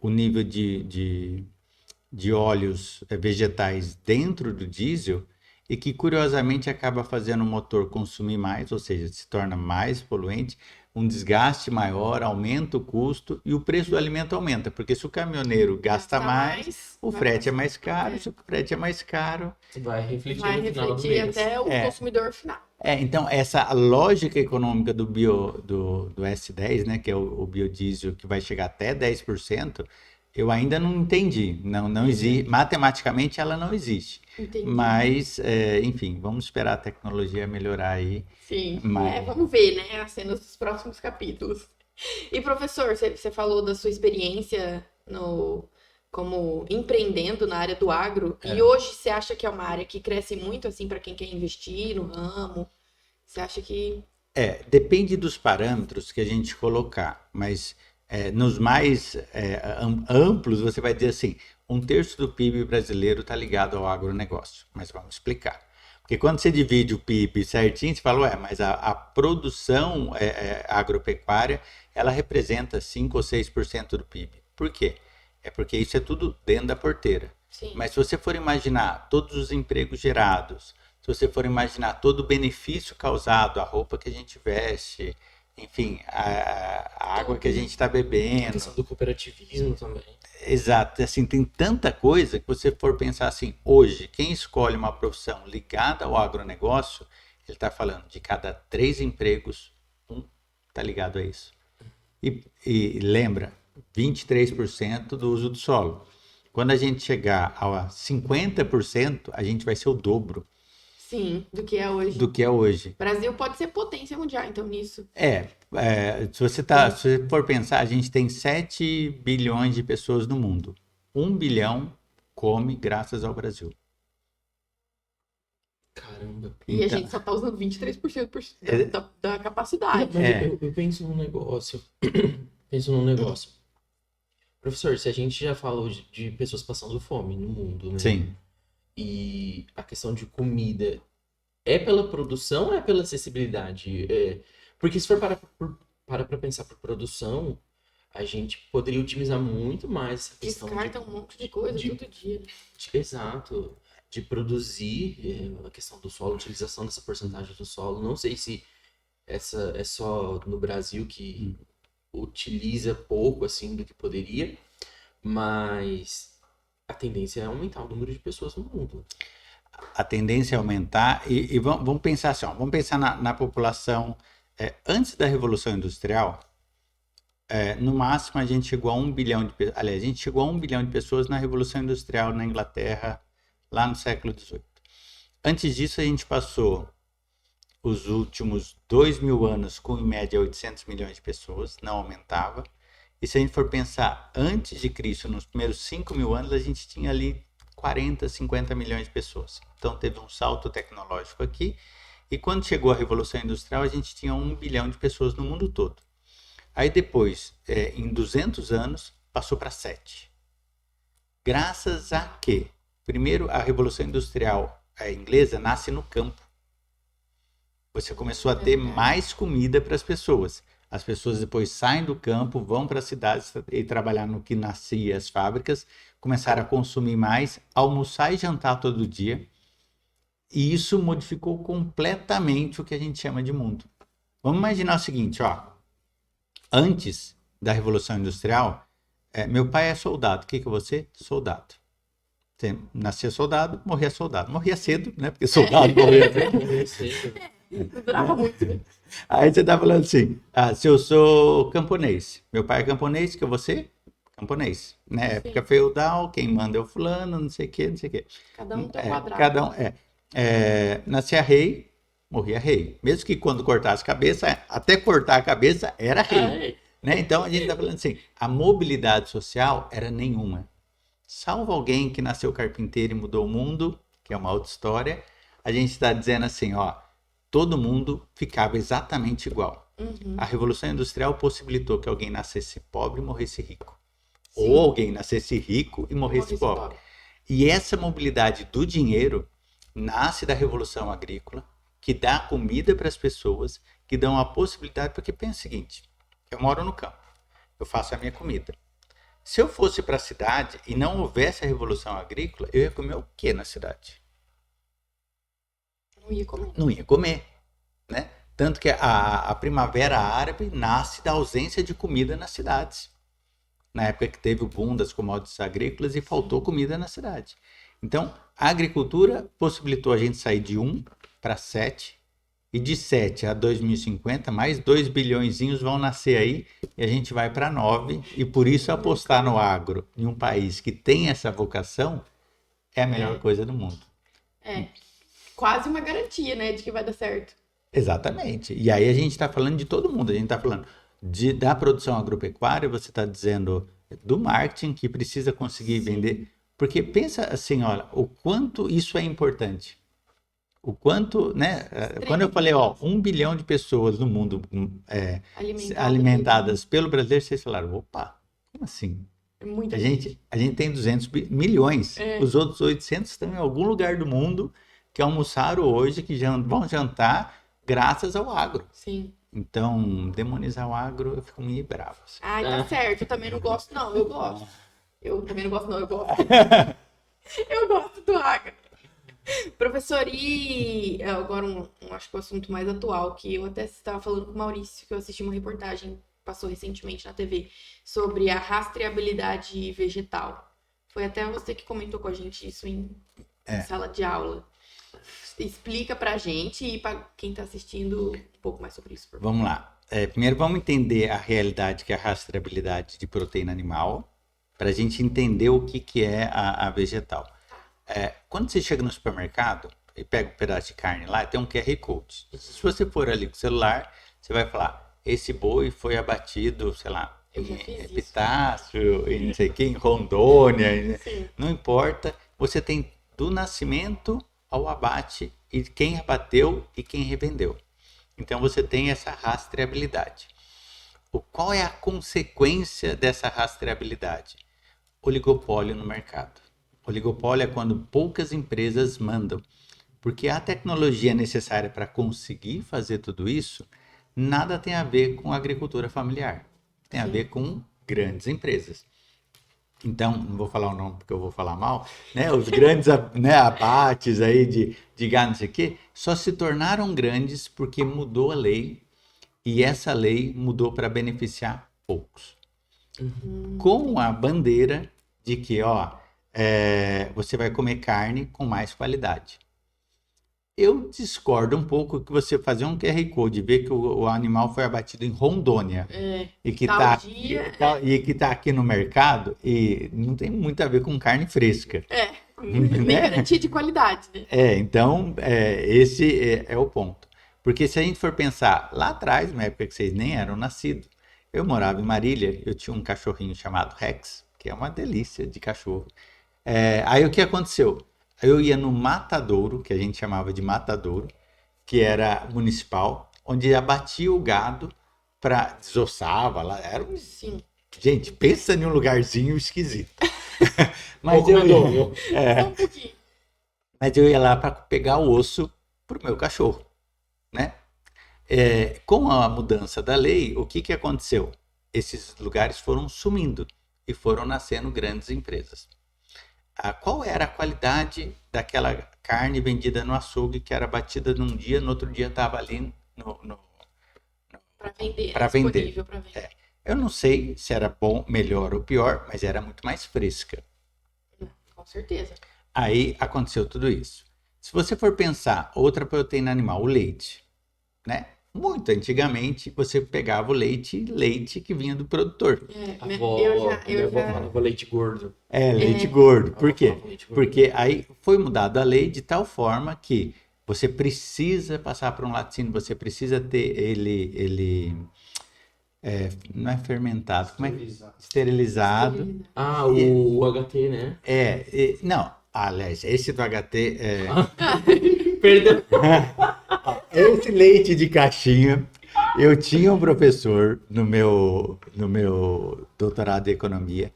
[SPEAKER 3] o nível de óleos vegetais dentro do diesel e que, curiosamente, acaba fazendo o motor consumir mais, ou seja, se torna mais poluente, um desgaste maior, aumenta o custo e o preço do alimento aumenta, porque se o caminhoneiro gasta mais, o frete é mais caro, se o frete é mais caro...
[SPEAKER 1] Vai refletir no final do mês.
[SPEAKER 2] Até o consumidor final.
[SPEAKER 3] Então, essa lógica econômica do S10, né, que é o biodiesel, que vai chegar até 10%, eu ainda não entendi. Não existe. Matematicamente, ela não existe.
[SPEAKER 2] Entendi.
[SPEAKER 3] Mas, enfim, vamos esperar a tecnologia melhorar aí.
[SPEAKER 2] Sim, vamos ver, né? As cenas dos próximos capítulos. E, professor, você falou da sua experiência como empreendendo na área do agro. E hoje você acha que é uma área que cresce muito, assim, para quem quer investir no ramo? Você acha que...
[SPEAKER 3] Depende dos parâmetros que a gente colocar, mas... nos mais amplos, você vai dizer assim, 1/3 do PIB brasileiro está ligado ao agronegócio. Mas vamos explicar. Porque quando você divide o PIB certinho, você fala, mas a produção agropecuária, ela representa 5 ou 6% do PIB. Por quê? É porque isso é tudo dentro da porteira.
[SPEAKER 2] Sim.
[SPEAKER 3] Mas se você for imaginar todos os empregos gerados, se você for imaginar todo o benefício causado, a roupa que a gente veste, enfim, a água que a gente está bebendo. A
[SPEAKER 1] questão do cooperativismo também.
[SPEAKER 3] Exato, assim, tem tanta coisa que você for pensar assim, hoje, quem escolhe uma profissão ligada ao agronegócio, ele está falando de cada 3 empregos, um está ligado a isso. E lembra, 23% do uso do solo. Quando a gente chegar a 50%, a gente vai ser o dobro.
[SPEAKER 2] Sim, do que é hoje.
[SPEAKER 3] Do que é hoje.
[SPEAKER 2] O Brasil pode ser potência mundial, então, nisso.
[SPEAKER 3] Se você for pensar, a gente tem 7 bilhões de pessoas no mundo. 1 bilhão come graças ao Brasil.
[SPEAKER 1] Caramba.
[SPEAKER 2] E a gente só tá usando 23% da capacidade.
[SPEAKER 1] Mas eu penso num negócio. Professor, se a gente já falou de pessoas passando fome no mundo, né?
[SPEAKER 3] Sim.
[SPEAKER 1] E a questão de comida é pela produção ou é pela acessibilidade? Porque se for para pensar por produção, a gente poderia otimizar muito mais essa questão.
[SPEAKER 2] Descarta um monte de coisa todo dia.
[SPEAKER 1] Exato. De produzir a questão do solo, a utilização dessa porcentagem do solo. Não sei se essa é só no Brasil que utiliza pouco assim do que poderia, mas a tendência é aumentar o número de pessoas no mundo.
[SPEAKER 3] A tendência é aumentar e vamos pensar assim, vamos pensar na população. Antes da Revolução Industrial, no máximo a gente chegou a 1 bilhão de pessoas. Aliás, a gente chegou a 1 bilhão de pessoas na Revolução Industrial na Inglaterra, lá no século XVIII. Antes disso, a gente passou os últimos 2.000 anos com, em média, 800 milhões de pessoas, não aumentava. E se a gente for pensar antes de Cristo, nos primeiros 5.000 anos, a gente tinha ali 40, 50 milhões de pessoas. Então, teve um salto tecnológico aqui. E quando chegou a Revolução Industrial, a gente tinha 1 bilhão de pessoas no mundo todo. Aí depois, em 200 anos, passou para 7. Graças a quê? Primeiro, a Revolução Industrial inglesa nasce no campo. Você começou a ter mais comida para as pessoas. As pessoas depois saem do campo, vão para as cidades e trabalhar no que nascia as fábricas, começaram a consumir mais, almoçar e jantar todo dia. E isso modificou completamente o que a gente chama de mundo. Vamos imaginar o seguinte, antes da Revolução Industrial, meu pai é soldado. O que é você? Soldado. Você nascia soldado, morria soldado. Morria cedo, né? Porque soldado morria cedo.
[SPEAKER 2] Durava muito, né?
[SPEAKER 3] Aí você tá falando assim, se eu sou camponês, meu pai é camponês, que você? Camponês. Né? Época feudal, quem manda é o fulano, não sei o quê, não sei o quê.
[SPEAKER 2] Cada um tem um quadrado.
[SPEAKER 3] Cada um, nascia rei, morria rei. Mesmo que quando cortasse a cabeça, até cortar a cabeça, era rei. Né? Então a gente está falando assim, a mobilidade social era nenhuma. Salvo alguém que nasceu carpinteiro e mudou o mundo, que é uma outra história, a gente está dizendo assim, todo mundo ficava exatamente igual. A Revolução Industrial possibilitou que alguém nascesse pobre e morresse rico. Sim. Ou alguém nascesse rico e morresse pobre. E essa mobilidade do dinheiro nasce da Revolução Agrícola, que dá comida para as pessoas, que dão a possibilidade, porque pensa o seguinte, eu moro no campo, eu faço a minha comida. Se eu fosse para a cidade e não houvesse a Revolução Agrícola, eu ia comer o que na cidade? Não ia comer, né? Tanto que a Primavera Árabe nasce da ausência de comida nas cidades. Na época que teve o boom das commodities agrícolas e faltou comida na cidade. Então, a agricultura possibilitou a gente sair de 1 para 7, e de 7 a 2050, mais 2 bilhõezinhos vão nascer aí, e a gente vai para 9, e por isso apostar no agro em um país que tem essa vocação é a melhor coisa do mundo.
[SPEAKER 2] Quase uma garantia, né, de que vai dar certo.
[SPEAKER 3] Exatamente. E aí a gente está falando de todo mundo. A gente está falando da produção agropecuária, você está dizendo do marketing que precisa conseguir vender. Porque pensa assim, olha, o quanto isso é importante. O quanto, né? Quando eu falei, 1 bilhão de pessoas no mundo alimentadas pelo brasileiro, vocês falaram, opa, como assim?
[SPEAKER 2] Muita
[SPEAKER 3] gente. A gente tem 200 milhões. Os outros 800 estão em algum lugar do mundo que almoçaram hoje, que vão jantar graças ao agro.
[SPEAKER 2] Sim.
[SPEAKER 3] Então, demonizar o agro, eu fico meio bravo. Assim.
[SPEAKER 2] Tá certo. Eu também não gosto, não. Eu gosto. Eu também não gosto, não. Eu gosto. Eu gosto do agro. Professor, e agora acho que o assunto mais atual, que eu até estava falando com o Maurício, que eu assisti uma reportagem, passou recentemente na TV, sobre a rastreabilidade vegetal. Foi até você que comentou com a gente isso em sala de aula. Explica pra gente e pra quem tá assistindo um pouco mais sobre isso.
[SPEAKER 3] Vamos lá. Primeiro vamos entender a realidade que é a rastreabilidade de proteína animal, para a gente entender o que é a vegetal. Quando você chega no supermercado e pega um pedaço de carne lá, tem um QR Code. Se você for ali com o celular, você vai falar, esse boi foi abatido, sei lá, em Epitácio, em não sei o que, em Rondônia, não importa. Você tem do nascimento ao abate e quem abateu e quem revendeu. Então você tem essa rastreabilidade. Qual é a consequência dessa rastreabilidade? Oligopólio no mercado. Oligopólio é quando poucas empresas mandam, porque a tecnologia necessária para conseguir fazer tudo isso nada tem a ver com agricultura familiar, tem a ver com grandes empresas. Então, não vou falar o nome porque eu vou falar mal, né? Os grandes abates aí de gado, não sei o quê, só se tornaram grandes porque mudou a lei e essa lei mudou para beneficiar poucos. Com a bandeira de que, você vai comer carne com mais qualidade. Eu discordo um pouco que você fazer um QR Code e ver que o animal foi abatido em Rondônia e que está aqui no mercado e não tem muito a ver com carne fresca.
[SPEAKER 2] Nem garantia de qualidade, né?
[SPEAKER 3] Então, esse é o ponto. Porque se a gente for pensar lá atrás, na época que vocês nem eram nascidos, eu morava em Marília, eu tinha um cachorrinho chamado Rex, que é uma delícia de cachorro. Aí o que aconteceu? Eu ia no matadouro, que a gente chamava de matadouro, que era municipal, onde abatia o gado para desossava lá.
[SPEAKER 2] Sim.
[SPEAKER 3] Gente, pensa em um lugarzinho esquisito.
[SPEAKER 1] Mas
[SPEAKER 3] Mas eu ia lá para pegar o osso para o meu cachorro, né? Com a mudança da lei, o que aconteceu? Esses lugares foram sumindo e foram nascendo grandes empresas. Qual era a qualidade daquela carne vendida no açougue que era batida num dia, no outro dia estava ali para vender. Eu não sei se era bom, melhor ou pior, mas era muito mais fresca.
[SPEAKER 2] Com certeza.
[SPEAKER 3] Aí aconteceu tudo isso. Se você for pensar outra proteína animal, o leite, né? Muito antigamente você pegava o leite que vinha do produtor.
[SPEAKER 1] Eu falava leite gordo.
[SPEAKER 3] Leite gordo. Por quê? Porque aí foi mudada a lei de tal forma que você precisa passar por um laticínio, você precisa ter ele não é fermentado, como é? Esterilizado.
[SPEAKER 1] O HT, né?
[SPEAKER 3] Não, aliás, esse do HT
[SPEAKER 1] Perdão.
[SPEAKER 3] Esse leite de caixinha, eu tinha um professor no meu doutorado em economia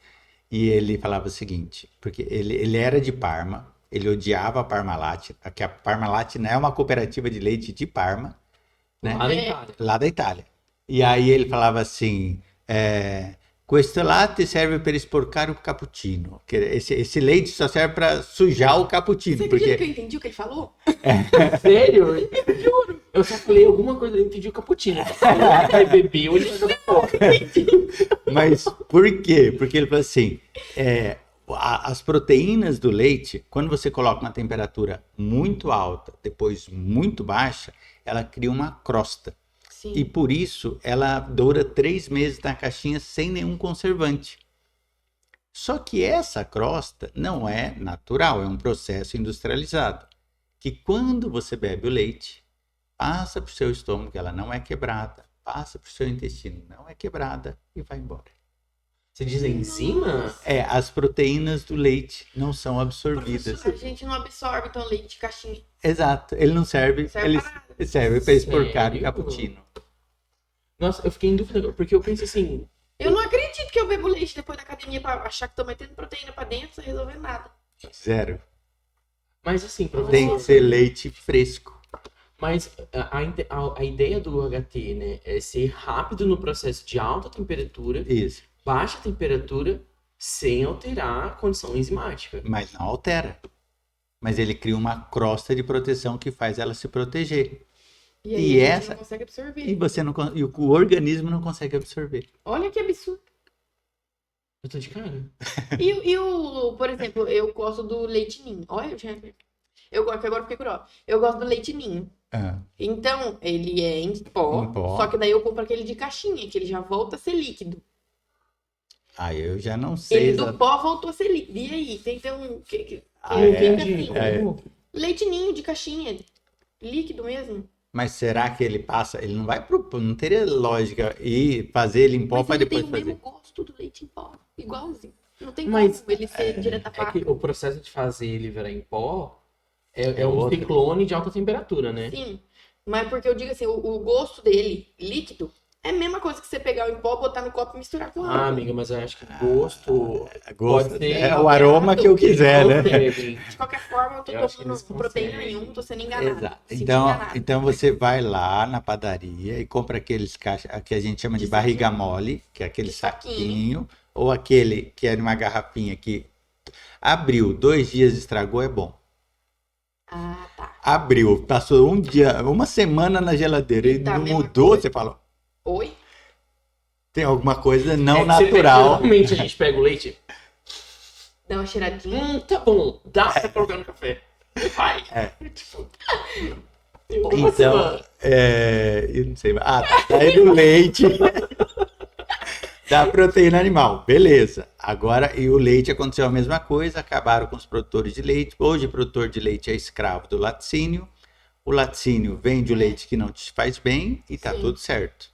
[SPEAKER 3] e ele falava o seguinte, porque ele era de Parma, ele odiava a Parmalat, que a Parmalat não é uma cooperativa de leite de Parma, né? Lá da Itália. E aí ele falava assim, questo latte serve per esporcar o cappuccino. Esse leite só serve para sujar o cappuccino.
[SPEAKER 2] Você acredita que eu entendi o que ele falou?
[SPEAKER 1] Sério? Eu juro. Eu só falei alguma coisa, eu entendi o cappuccino. Aí bebeu, ele jogou fora.
[SPEAKER 3] Mas por quê? Porque ele falou assim, as proteínas do leite, quando você coloca uma temperatura muito alta, depois muito baixa, ela cria uma crosta.
[SPEAKER 2] Sim.
[SPEAKER 3] E por isso ela dura 3 meses na caixinha sem nenhum conservante. Só que essa crosta não é natural, é um processo industrializado. Que quando você bebe o leite, passa para o seu estômago, ela não é quebrada, passa para o seu intestino, não é quebrada e vai embora.
[SPEAKER 1] Você diz enzima?
[SPEAKER 3] As proteínas do leite não são absorvidas.
[SPEAKER 2] A gente não absorve, então, leite de caixinha.
[SPEAKER 3] Exato, ele não serve, ele serve para esporcar o cappuccino.
[SPEAKER 1] Nossa, eu fiquei em dúvida, porque eu penso assim...
[SPEAKER 2] Eu não acredito que eu bebo leite depois da academia pra achar que tô metendo proteína pra dentro sem resolver nada.
[SPEAKER 3] Zero.
[SPEAKER 1] Mas assim, professor...
[SPEAKER 3] Tem que ser leite fresco.
[SPEAKER 1] Mas a ideia do HT, né, é ser rápido no processo de alta temperatura,
[SPEAKER 3] Isso.
[SPEAKER 1] baixa temperatura, sem alterar a condição enzimática.
[SPEAKER 3] Mas não altera. mas ele cria uma crosta de proteção que faz ela se proteger.
[SPEAKER 2] E aí
[SPEAKER 3] E
[SPEAKER 2] a gente
[SPEAKER 3] essa-
[SPEAKER 2] não consegue absorver.
[SPEAKER 3] E o organismo não consegue absorver.
[SPEAKER 2] Olha que absurdo.
[SPEAKER 1] Eu tô de cara.
[SPEAKER 2] Por exemplo, eu gosto do leite ninho. Olha, eu gosto, agora eu fiquei curiosa. Eu gosto do leite ninho.
[SPEAKER 3] Ah,
[SPEAKER 2] Então, ele é em pó,
[SPEAKER 3] Em pó.
[SPEAKER 2] só que daí eu compro aquele de caixinha, que ele já volta a ser líquido.
[SPEAKER 3] eu já não sei.
[SPEAKER 2] Ele do pó voltou a ser líquido. E aí? Tem um...
[SPEAKER 3] Ah,
[SPEAKER 2] ele
[SPEAKER 3] é?
[SPEAKER 2] fica assim.
[SPEAKER 3] É.
[SPEAKER 2] Leite ninho de caixinha. Líquido mesmo.
[SPEAKER 3] Mas será que ele passa? Ele não vai pro. Não teria lógica ir fazer ele em pó
[SPEAKER 2] Mas
[SPEAKER 3] para
[SPEAKER 2] ele
[SPEAKER 3] depois
[SPEAKER 2] tem o
[SPEAKER 3] fazer.
[SPEAKER 2] mesmo gosto do leite em pó. Igualzinho. Não tem
[SPEAKER 1] Mas
[SPEAKER 2] como ele ser direto a
[SPEAKER 1] É
[SPEAKER 2] faca.
[SPEAKER 1] que o processo de fazer ele virar em pó é um
[SPEAKER 3] outro.
[SPEAKER 1] ciclone de alta temperatura, né?
[SPEAKER 2] Sim. Mas porque eu digo assim, o gosto dele, líquido, é a mesma coisa que você pegar o em pó, botar no copo e misturar com água.
[SPEAKER 1] Ah, amiga, mas eu acho que gosto
[SPEAKER 3] Gosto,
[SPEAKER 1] pode ser
[SPEAKER 3] é o aroma que eu quiser, né?
[SPEAKER 1] consegue.
[SPEAKER 2] De qualquer forma, eu tô
[SPEAKER 1] Eu acho que
[SPEAKER 2] tomando
[SPEAKER 1] eles
[SPEAKER 2] proteína
[SPEAKER 1] conseguem.
[SPEAKER 2] nenhuma, tô sendo enganada.
[SPEAKER 3] Exato.
[SPEAKER 2] Senti
[SPEAKER 3] Então,
[SPEAKER 2] enganada.
[SPEAKER 3] então você vai lá na padaria e compra aqueles caixas que a gente chama de
[SPEAKER 2] De
[SPEAKER 3] barriga
[SPEAKER 2] saquinho.
[SPEAKER 3] mole, que é aquele
[SPEAKER 2] De saquinho.
[SPEAKER 3] saquinho, ou aquele que é numa garrafinha que abriu, 2 dias estragou, é bom.
[SPEAKER 2] Ah, tá.
[SPEAKER 3] Abriu, passou um dia, uma semana na geladeira e
[SPEAKER 2] Tá,
[SPEAKER 3] não
[SPEAKER 2] mesma
[SPEAKER 3] mudou,
[SPEAKER 2] coisa.
[SPEAKER 3] você falou,
[SPEAKER 2] Oi?
[SPEAKER 3] tem alguma coisa não
[SPEAKER 1] É que você vê que
[SPEAKER 3] natural.
[SPEAKER 1] Normalmente a gente pega o leite.
[SPEAKER 2] Dá uma cheiradinha.
[SPEAKER 1] Tá bom, dá pra colocar no café. Vai. Tipo,
[SPEAKER 3] Então, eu não sei, tá aí do leite da proteína animal, beleza. Agora, e o leite aconteceu a mesma coisa, acabaram com os produtores de leite. Hoje, o produtor de leite é escravo do laticínio. O laticínio vende o leite que não te faz bem e tá
[SPEAKER 2] Sim.
[SPEAKER 3] tudo certo.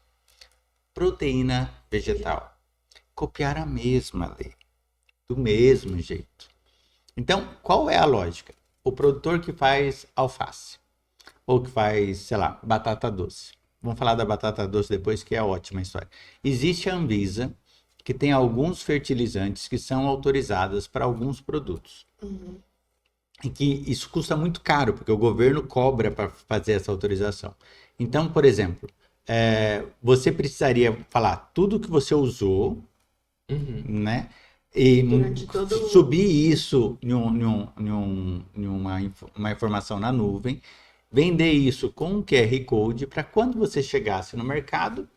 [SPEAKER 3] Proteína vegetal. Copiar a mesma lei, do mesmo jeito. Então, qual é a lógica? O produtor que faz alface, ou que faz, sei lá, batata doce. Vamos falar da batata doce depois, que é ótima a história. Existe a Anvisa, que tem alguns fertilizantes que são autorizados para alguns produtos.
[SPEAKER 2] Uhum.
[SPEAKER 3] E que isso custa muito caro, porque o governo cobra para fazer essa autorização. Então, por exemplo, você precisaria falar tudo que você usou, né? E
[SPEAKER 2] Durante todo o-
[SPEAKER 3] subir isso em uma informação na nuvem, vender isso com um QR Code para quando você chegasse no mercado.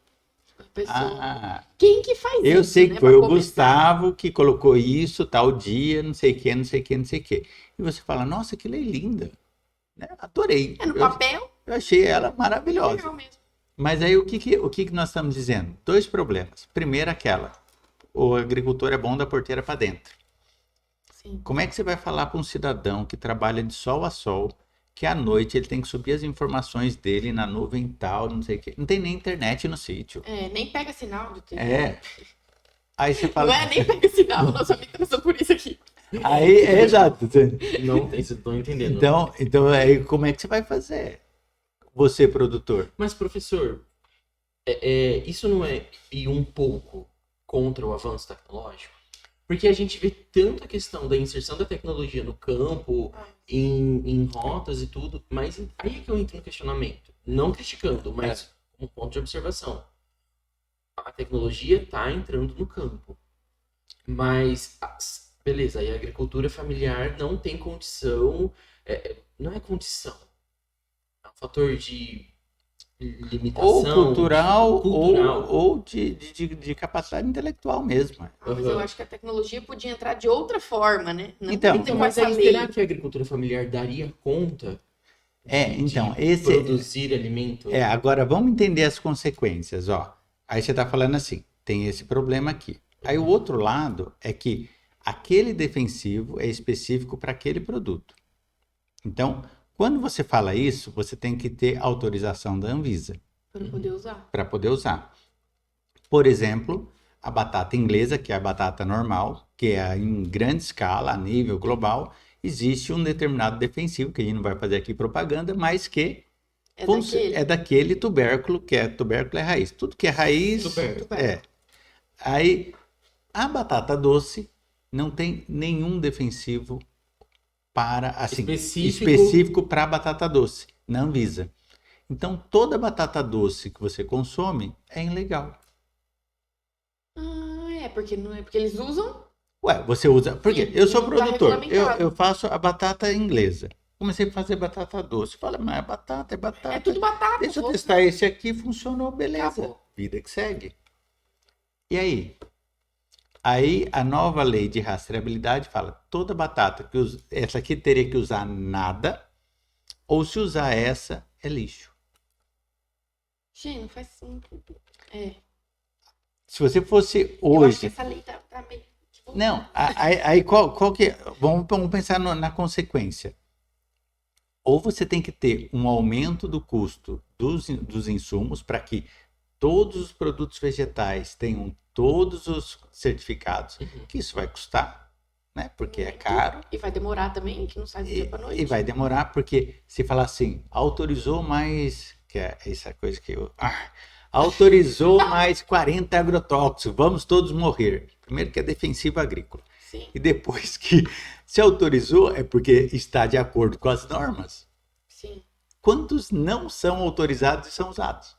[SPEAKER 2] A pessoa.
[SPEAKER 3] Ah,
[SPEAKER 2] Quem que faz
[SPEAKER 3] eu
[SPEAKER 2] isso,
[SPEAKER 3] sei
[SPEAKER 2] né,
[SPEAKER 3] que foi
[SPEAKER 2] pra
[SPEAKER 3] o
[SPEAKER 2] começar?
[SPEAKER 3] Gustavo que colocou isso tal dia, não sei o que, não sei o que, não sei o que. E você fala, nossa, que lei linda. Né? Adorei.
[SPEAKER 2] É no papel,
[SPEAKER 3] Eu achei ela
[SPEAKER 2] é
[SPEAKER 3] maravilhosa.
[SPEAKER 2] legal mesmo.
[SPEAKER 3] Mas aí o que nós estamos dizendo? 2 problemas. Primeiro, o agricultor é bom da porteira para dentro.
[SPEAKER 2] Sim.
[SPEAKER 3] Como é que você vai falar para um cidadão que trabalha de sol a sol, que à noite ele tem que subir as informações dele na nuvem tal, não sei o quê. Não tem nem internet no sítio.
[SPEAKER 2] Nem pega sinal de TV.
[SPEAKER 3] Aí você fala.
[SPEAKER 2] Não é nem pega sinal, nossa amiga passou por isso aqui.
[SPEAKER 3] Aí, exato.
[SPEAKER 1] Não tem, vocês estão entendendo.
[SPEAKER 3] Então aí como é que você vai fazer? Você, produtor.
[SPEAKER 1] Mas, professor, isso não é ir um pouco contra o avanço tecnológico? Porque a gente vê tanto a questão da inserção da tecnologia no campo, em rotas e tudo, mas aí é que eu entro no questionamento. Não criticando, mas um ponto de observação. A tecnologia está entrando no campo. Mas, beleza, aí a agricultura familiar não tem condição, não é condição. É um fator de limitação.
[SPEAKER 3] Ou cultural,
[SPEAKER 1] cultural.
[SPEAKER 3] ou de capacidade intelectual mesmo.
[SPEAKER 2] Mas eu acho que a tecnologia podia entrar de outra forma, né? Não
[SPEAKER 3] Então,
[SPEAKER 2] tem que ter
[SPEAKER 1] Mas
[SPEAKER 2] essa
[SPEAKER 1] aí,
[SPEAKER 2] lei.
[SPEAKER 1] será que a agricultura familiar daria conta
[SPEAKER 3] Então,
[SPEAKER 1] de
[SPEAKER 3] esse.
[SPEAKER 1] produzir alimento?
[SPEAKER 3] Agora vamos entender as consequências, ó. Aí você está falando assim, tem esse problema aqui. Aí o outro lado é que aquele defensivo é específico para aquele produto. Então, quando você fala isso, você tem que ter autorização da Anvisa
[SPEAKER 2] Para poder usar.
[SPEAKER 3] para poder usar. Por exemplo, a batata inglesa, que é a batata normal, que é em grande escala, a nível global, existe um determinado defensivo, que a gente não vai fazer aqui propaganda, mas que é daquele tubérculo, tubérculo é raiz. Tudo que é raiz
[SPEAKER 1] Tubérculo.
[SPEAKER 3] Aí, a batata doce não tem nenhum defensivo para, assim, específico para batata doce, na Anvisa. Então, toda batata doce que você consome é ilegal.
[SPEAKER 2] Porque eles usam
[SPEAKER 3] Ué, você usa... Por quê? Eu sou
[SPEAKER 2] Não tá
[SPEAKER 3] produtor,
[SPEAKER 2] regulamentado.
[SPEAKER 3] eu faço a batata inglesa. Comecei a fazer batata doce. Fala, mas é batata, é batata.
[SPEAKER 2] É tudo batata.
[SPEAKER 3] Deixa eu
[SPEAKER 2] vou-
[SPEAKER 3] testar esse aqui, funcionou, beleza.
[SPEAKER 2] Acabou.
[SPEAKER 3] Vida que segue. E aí? Aí a nova lei de rastreabilidade fala, toda batata, essa aqui teria que usar nada, ou se usar essa, é lixo.
[SPEAKER 2] Gente, não faz sentido. É.
[SPEAKER 3] Se você fosse
[SPEAKER 2] Eu acho que
[SPEAKER 3] hoje...
[SPEAKER 2] essa lei tá meio...
[SPEAKER 3] Não, aí qual que é? Vamos pensar na consequência. Ou você tem que ter um aumento do custo dos insumos para que todos os produtos vegetais tenham todos os certificados, que isso vai custar, né? Porque é caro.
[SPEAKER 2] E vai demorar também, que não sai do dia pra noite.
[SPEAKER 3] E vai demorar, porque se falar assim, autorizou mais, que é essa coisa que eu... autorizou mais 40 agrotóxicos, vamos todos morrer. Primeiro que é defensivo agrícola.
[SPEAKER 2] Sim.
[SPEAKER 3] E depois que se autorizou, é porque está de acordo com as normas.
[SPEAKER 2] Sim.
[SPEAKER 3] Quantos não são autorizados e são usados?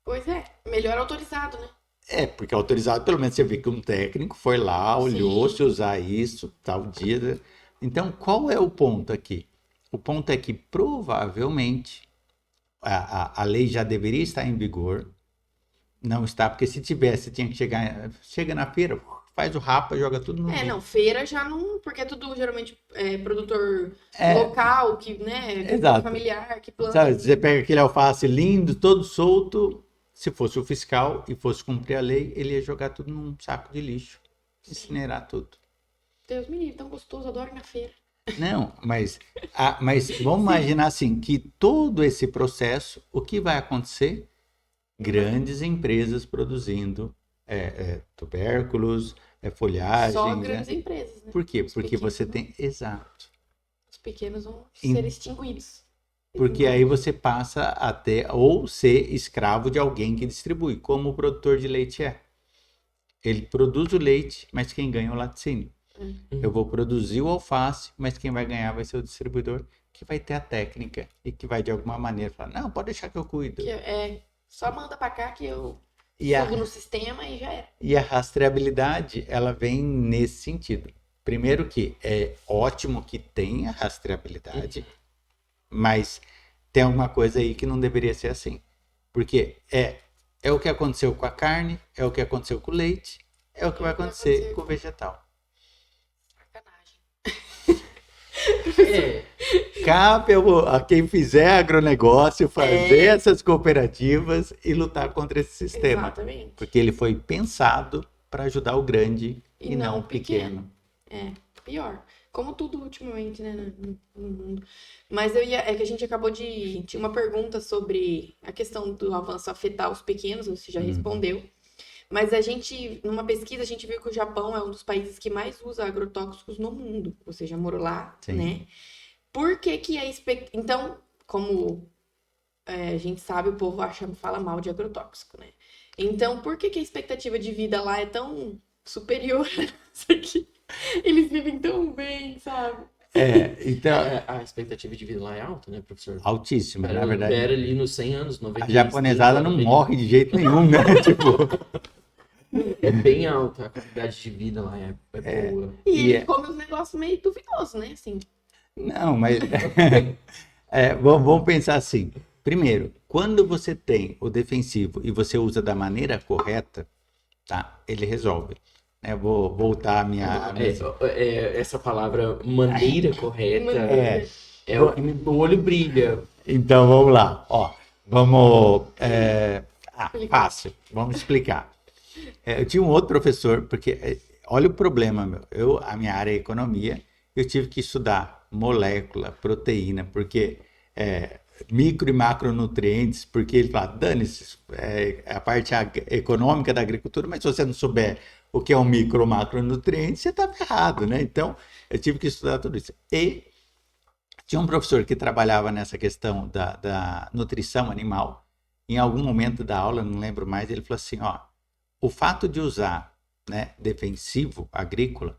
[SPEAKER 2] Pois é, melhor autorizado, né?
[SPEAKER 3] É, porque autorizado, pelo menos você vê que um técnico foi lá, olhou
[SPEAKER 2] Sim.
[SPEAKER 3] se usar isso, tal dia. Então, qual é o ponto aqui? O ponto é que provavelmente a lei já deveria estar em vigor, não está, porque se tivesse, tinha que chega na feira, faz o rapa, joga tudo no
[SPEAKER 2] Não, feira já não, porque é tudo geralmente produtor local, que, né,
[SPEAKER 3] Exato.
[SPEAKER 2] familiar, que planta.
[SPEAKER 3] Sabe, você pega aquele alface lindo, todo solto, se fosse o fiscal e fosse cumprir a lei, ele ia jogar tudo num saco de lixo, incinerar tudo.
[SPEAKER 2] Deus me livre, tão gostoso, adoro ir na feira.
[SPEAKER 3] Não, mas vamos imaginar assim, que todo esse processo, o que vai acontecer? Grandes empresas produzindo tubérculos, folhagem.
[SPEAKER 2] Só grandes empresas, né?
[SPEAKER 3] Por quê?
[SPEAKER 2] Os
[SPEAKER 3] Porque
[SPEAKER 2] pequenos
[SPEAKER 3] você
[SPEAKER 2] não.
[SPEAKER 3] tem... Exato.
[SPEAKER 2] Os pequenos vão ser extinguidos.
[SPEAKER 3] Porque aí você passa a ter, ou ser escravo de alguém que distribui, como o produtor de leite é. Ele produz o leite, mas quem ganha é o laticínio. Eu vou produzir o alface, mas quem vai ganhar vai ser o distribuidor, que vai ter a técnica e que vai de alguma maneira falar, não, pode deixar que eu cuido.
[SPEAKER 2] Só manda pra cá que eu
[SPEAKER 3] E
[SPEAKER 2] subo no sistema e já era.
[SPEAKER 3] E a rastreabilidade, ela vem nesse sentido. Primeiro que é ótimo que tenha rastreabilidade, mas tem alguma coisa aí que não deveria ser assim. Porque é o que aconteceu com a carne, é o que aconteceu com o leite, é o que vai acontecer com o vegetal. Cabe a quem fizer agronegócio fazer essas cooperativas e lutar contra esse sistema.
[SPEAKER 2] Exatamente.
[SPEAKER 3] Porque ele foi pensado para ajudar o grande e não o pequeno.
[SPEAKER 2] Pior. Como tudo ultimamente, né, no mundo. Mas é que a gente acabou de... Tinha uma pergunta sobre a questão do avanço afetar os pequenos, você já respondeu. Mas numa pesquisa, a gente viu que o Japão é um dos países que mais usa agrotóxicos no mundo. Você já morou lá,
[SPEAKER 3] Sim.
[SPEAKER 2] né? Por que que Então, como a gente sabe, o povo fala mal de agrotóxico, né? Então, por que que a expectativa de vida lá é tão superior a essa aqui? Eles vivem tão bem, sabe?
[SPEAKER 3] Então...
[SPEAKER 1] A expectativa de vida lá é alta, né, professor?
[SPEAKER 3] Altíssima, na verdade.
[SPEAKER 1] Era ali nos 100 anos, 90
[SPEAKER 3] A japonesada não morre de jeito nenhum, né?
[SPEAKER 1] É bem alta, a qualidade de vida lá é boa.
[SPEAKER 2] E ele come uns negócios meio duvidosos, né? Assim.
[SPEAKER 3] Não, mas vamos pensar assim. Primeiro, quando você tem o defensivo e você usa da maneira correta, tá? Ele resolve. Vou voltar a minha...
[SPEAKER 1] essa palavra maneira correta é o que o olho brilha.
[SPEAKER 3] Então, vamos lá. Vamos... fácil. Vamos explicar. Eu tinha um outro professor, porque olha o problema, a minha área é economia, eu tive que estudar molécula, proteína, porque micro e macronutrientes, porque ele fala, dane-se, a parte econômica da agricultura, mas se você não souber o que é um micro ou macronutriente, você está errado, né? Então, eu tive que estudar tudo isso. E tinha um professor que trabalhava nessa questão da nutrição animal. Em algum momento da aula, não lembro mais, ele falou assim, o fato de usar, né, defensivo agrícola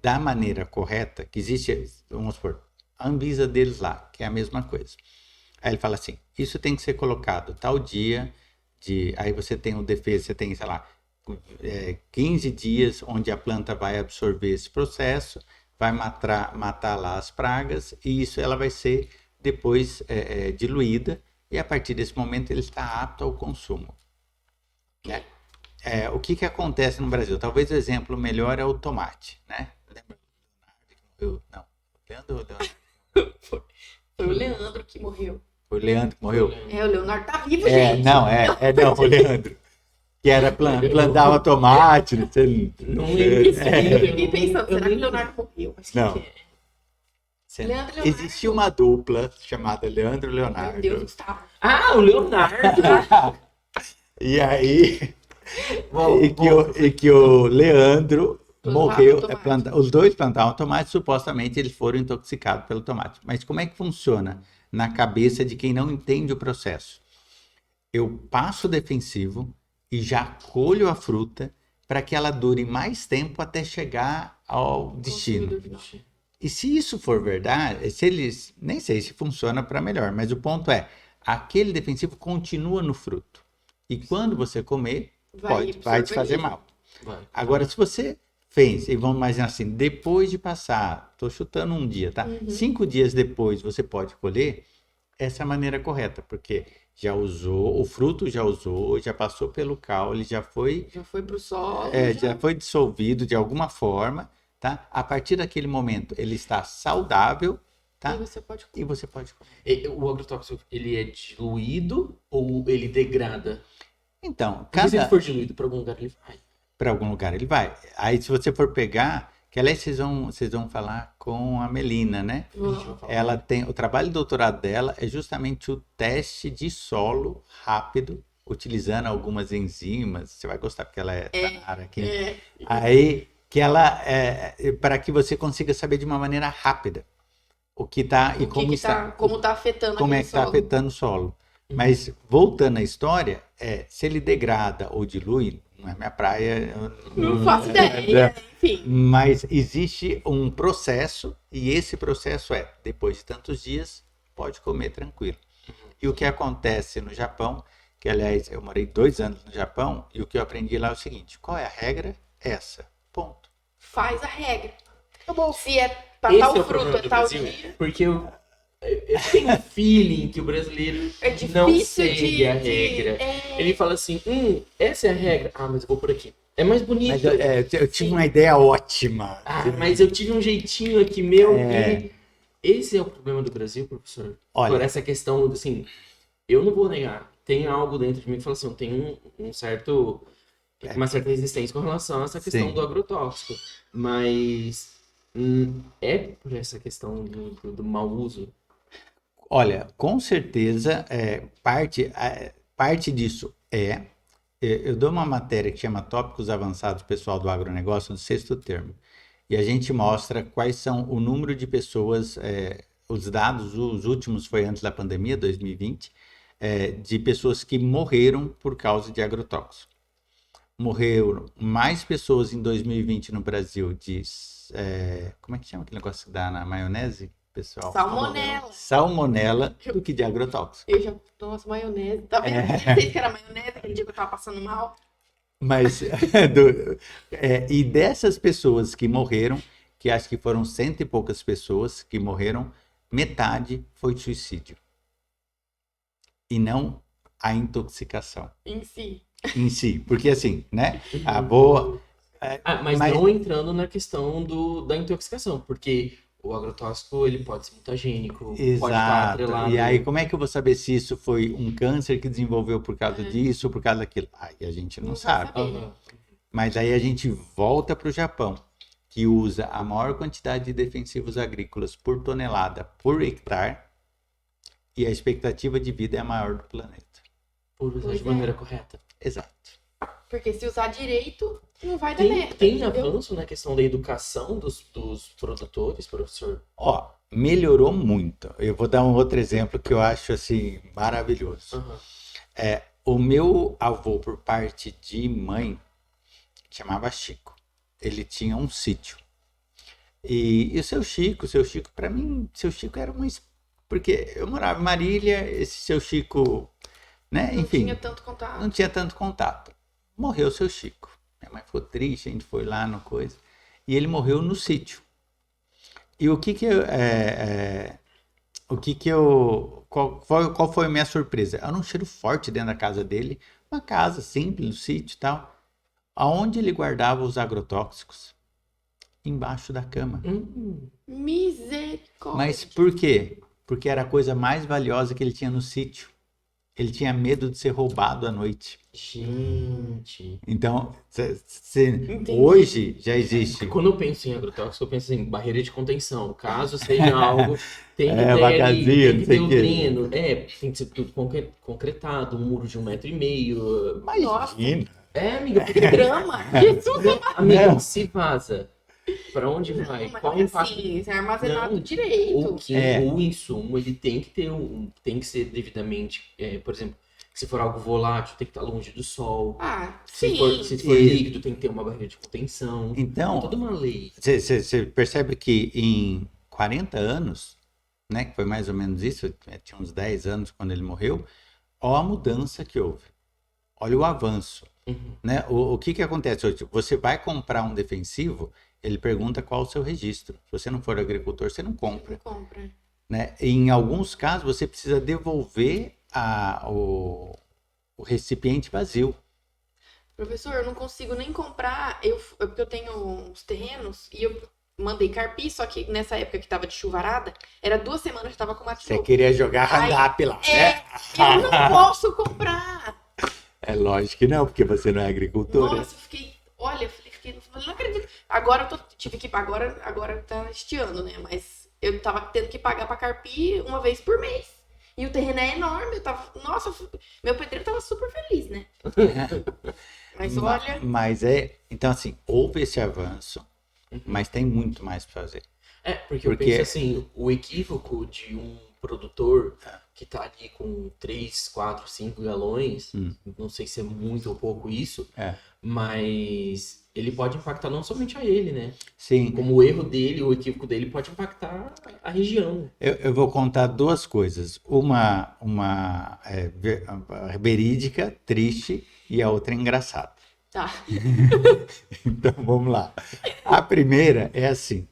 [SPEAKER 3] da maneira correta, que existe, vamos supor, a Anvisa deles lá, que é a mesma coisa. Aí ele fala assim, isso tem que ser colocado tal dia, aí você tem o defesa, você tem, sei lá, 15 dias, onde a planta vai absorver esse processo, vai matar lá as pragas, e isso ela vai ser depois diluída, e a partir desse momento ele está apto ao consumo. O que acontece no Brasil? Talvez o exemplo melhor é o tomate, né? Lembra do Leandro? Não, Leandro.
[SPEAKER 2] Foi o Leandro que morreu.
[SPEAKER 3] Foi o Leandro que morreu?
[SPEAKER 2] O Leonardo tá vivo, gente.
[SPEAKER 3] Não, o Leandro. Que era plantava tomate, não sei.
[SPEAKER 2] Eu fiquei pensando, será que o Leonardo morreu?
[SPEAKER 3] Não.
[SPEAKER 2] Leandro.
[SPEAKER 3] Existia uma dupla chamada Leandro e Leonardo.
[SPEAKER 2] Meu Deus, Gustavo.
[SPEAKER 1] O Leonardo!
[SPEAKER 3] E aí... que o Leandro morreu. Os dois plantavam tomate, supostamente eles foram intoxicados pelo tomate. Mas como é que funciona na cabeça de quem não entende o processo? Eu passo o defensivo e já colho a fruta para que ela dure mais tempo até chegar ao destino. E se isso for verdade, nem sei se funciona para melhor, mas o ponto é, aquele defensivo continua no fruto. E quando você comer, vai te fazer mal. Agora, se você fez, e vamos imaginar assim, depois de passar, estou chutando um dia, tá? 5 dias depois você pode colher, essa é a maneira correta, porque já usou, o fruto já passou pelo caule, já foi
[SPEAKER 2] para o solo.
[SPEAKER 3] Já foi dissolvido de alguma forma, tá? A partir daquele momento, ele está saudável, tá?
[SPEAKER 2] E você pode
[SPEAKER 1] comer. O agrotóxico, ele é diluído ou ele degrada?
[SPEAKER 3] Então,
[SPEAKER 1] se ele for diluído para algum lugar, ele vai.
[SPEAKER 3] Para algum lugar ele vai. Aí se você for pegar, que aliás vocês vão falar com a Melina, né? Ela tem, o trabalho de doutorado dela é justamente o teste de solo rápido, utilizando algumas enzimas. Você vai gostar porque ela tá na área aqui. Aí que ela para que você consiga saber de uma maneira rápida o que está e como está,
[SPEAKER 2] como está afetando
[SPEAKER 3] como é que está afetando o solo. Mas, voltando à história, se ele degrada ou dilui, não é minha praia.
[SPEAKER 2] Não faço ideia, enfim.
[SPEAKER 3] Mas existe um processo, e esse processo depois de tantos dias, pode comer tranquilo. E o que acontece no Japão, que aliás, eu morei 2 anos no Japão, e o que eu aprendi lá é o seguinte, qual é a regra? Essa. Ponto.
[SPEAKER 2] Faz a regra. Acabou. Se é para tal fruta, tal dia.
[SPEAKER 1] Porque eu tenho um feeling que o brasileiro não segue a regra. Ele fala assim, essa é a regra. Mas eu vou por aqui. É mais bonito.
[SPEAKER 3] Mas eu tive uma ideia ótima.
[SPEAKER 1] Mas eu tive um jeitinho aqui meu. Esse é o problema do Brasil, professor.
[SPEAKER 3] Olha,
[SPEAKER 1] por essa questão, assim, eu não vou negar. Tem algo dentro de mim que fala assim, tem uma certa resistência com relação a essa questão do agrotóxico. Mas é por essa questão do mau uso.
[SPEAKER 3] Olha, com certeza, parte disso eu dou uma matéria que chama Tópicos Avançados Pessoal do Agronegócio, do 6º termo, e a gente mostra quais são o número de pessoas, os dados, os últimos foi antes da pandemia, 2020, de pessoas que morreram por causa de agrotóxico. Morreram mais pessoas em 2020 no Brasil como é que chama aquele negócio que dá na maionese? Pessoal. Salmonela do que de agrotóxico.
[SPEAKER 2] Nossa, maionese. Tá vendo? Eu sei que era maionese, aquele dia que eu tava passando mal.
[SPEAKER 3] Mas, e dessas pessoas que morreram, que acho que foram 100 e poucas pessoas que morreram, metade foi suicídio. E não a intoxicação.
[SPEAKER 2] Em
[SPEAKER 3] si. Porque assim, né? A boa...
[SPEAKER 1] mas não entrando na questão da intoxicação, porque... O agrotóxico, ele pode ser mutagênico,
[SPEAKER 3] exato.
[SPEAKER 1] Pode estar atrelado.
[SPEAKER 3] E aí, como é que eu vou saber se isso foi um câncer que desenvolveu por causa disso, por causa daquilo? Aí a gente não sabe. Mas aí a gente volta para o Japão, que usa a maior quantidade de defensivos agrícolas por tonelada, por hectare, e a expectativa de vida é a maior do planeta.
[SPEAKER 1] Por usar de maneira correta.
[SPEAKER 3] Exato.
[SPEAKER 2] Porque se usar direito, não vai dar merda.
[SPEAKER 1] Tem avanço na questão da educação dos produtores, professor?
[SPEAKER 3] Melhorou muito. Eu vou dar um outro exemplo que eu acho assim maravilhoso. O meu avô, por parte de mãe, chamava Chico. Ele tinha um sítio. E o seu Chico, para mim, seu Chico era uma... Porque eu morava em Marília, esse seu Chico, né? Enfim.
[SPEAKER 2] Não tinha tanto contato.
[SPEAKER 3] Não tinha tanto contato. Morreu seu Chico. Minha mãe ficou triste, a gente foi lá no coisa. E ele morreu no sítio. E qual foi a minha surpresa? Era um cheiro forte dentro da casa dele, uma casa simples, no sítio e tal. Aonde ele guardava os agrotóxicos? Embaixo da cama.
[SPEAKER 2] Misericórdia.
[SPEAKER 3] Mas por quê? Porque era a coisa mais valiosa que ele tinha no sítio. Ele tinha medo de ser roubado à noite.
[SPEAKER 1] Gente.
[SPEAKER 3] Então, hoje já existe.
[SPEAKER 1] Quando eu penso em agrotóxico, eu penso em barreira de contenção. Caso seja algo, tem que ter
[SPEAKER 3] vacazinha,
[SPEAKER 1] tem que ter
[SPEAKER 3] não
[SPEAKER 1] o
[SPEAKER 3] sei o quê.
[SPEAKER 1] dreno. Tem que ser tudo concretado, um muro de 1,5 m.
[SPEAKER 3] Imagina.
[SPEAKER 1] Amiga,
[SPEAKER 2] Que
[SPEAKER 1] porque...
[SPEAKER 2] drama. Jesus.
[SPEAKER 1] Amiga,
[SPEAKER 3] Não.
[SPEAKER 1] se vaza, pra onde vai?
[SPEAKER 2] Mas
[SPEAKER 1] Qual
[SPEAKER 2] não
[SPEAKER 1] o
[SPEAKER 2] é
[SPEAKER 1] impacto?
[SPEAKER 2] assim, isso é armazenado
[SPEAKER 1] Não,
[SPEAKER 2] direito.
[SPEAKER 1] O insumo, ele tem que ter tem que ser devidamente, por exemplo, se for algo volátil, tem que estar longe do sol.
[SPEAKER 2] Sim.
[SPEAKER 1] Se for líquido, tem que ter uma barreira de contenção.
[SPEAKER 3] Então,
[SPEAKER 1] É toda uma lei.
[SPEAKER 3] você percebe que em 40 anos, né, que foi mais ou menos isso, tinha uns 10 anos quando ele morreu, olha a mudança que houve. Olha o avanço. Né? O que acontece hoje? Você vai comprar um defensivo, ele pergunta qual o seu registro. Se você não for agricultor, você não compra.
[SPEAKER 2] Não compra.
[SPEAKER 3] Né? Em alguns casos, você precisa devolver o recipiente vazio.
[SPEAKER 2] Professor, eu não consigo nem comprar, porque eu tenho uns terrenos e eu mandei carpir, só que nessa época que tava de chuvarada, era 2 semanas que eu tava com mate
[SPEAKER 3] Você
[SPEAKER 2] novo.
[SPEAKER 3] queria jogar Roundup lá, né?
[SPEAKER 2] Eu não posso comprar.
[SPEAKER 3] É lógico que não, porque você não é agricultora.
[SPEAKER 2] Nossa, eu fiquei, olha, eu não acredito. Agora agora tá estiando, né? Mas eu tava tendo que pagar pra carpir uma vez por mês. E o terreno é enorme, meu pedreiro tava super feliz, né? Mas olha...
[SPEAKER 3] Então assim, houve esse avanço, mas tem muito mais para fazer.
[SPEAKER 1] Porque eu penso assim, o equívoco de um produtor que tá ali com 3, 4, 5 galões, não sei se é muito ou pouco isso, mas ele pode impactar não somente a ele, né?
[SPEAKER 3] Sim.
[SPEAKER 1] Como o erro dele, o equívoco dele pode impactar a região.
[SPEAKER 3] Eu vou contar 2 coisas. Uma verídica, triste, e a outra engraçada.
[SPEAKER 2] Tá.
[SPEAKER 3] Então, vamos lá. A primeira é assim,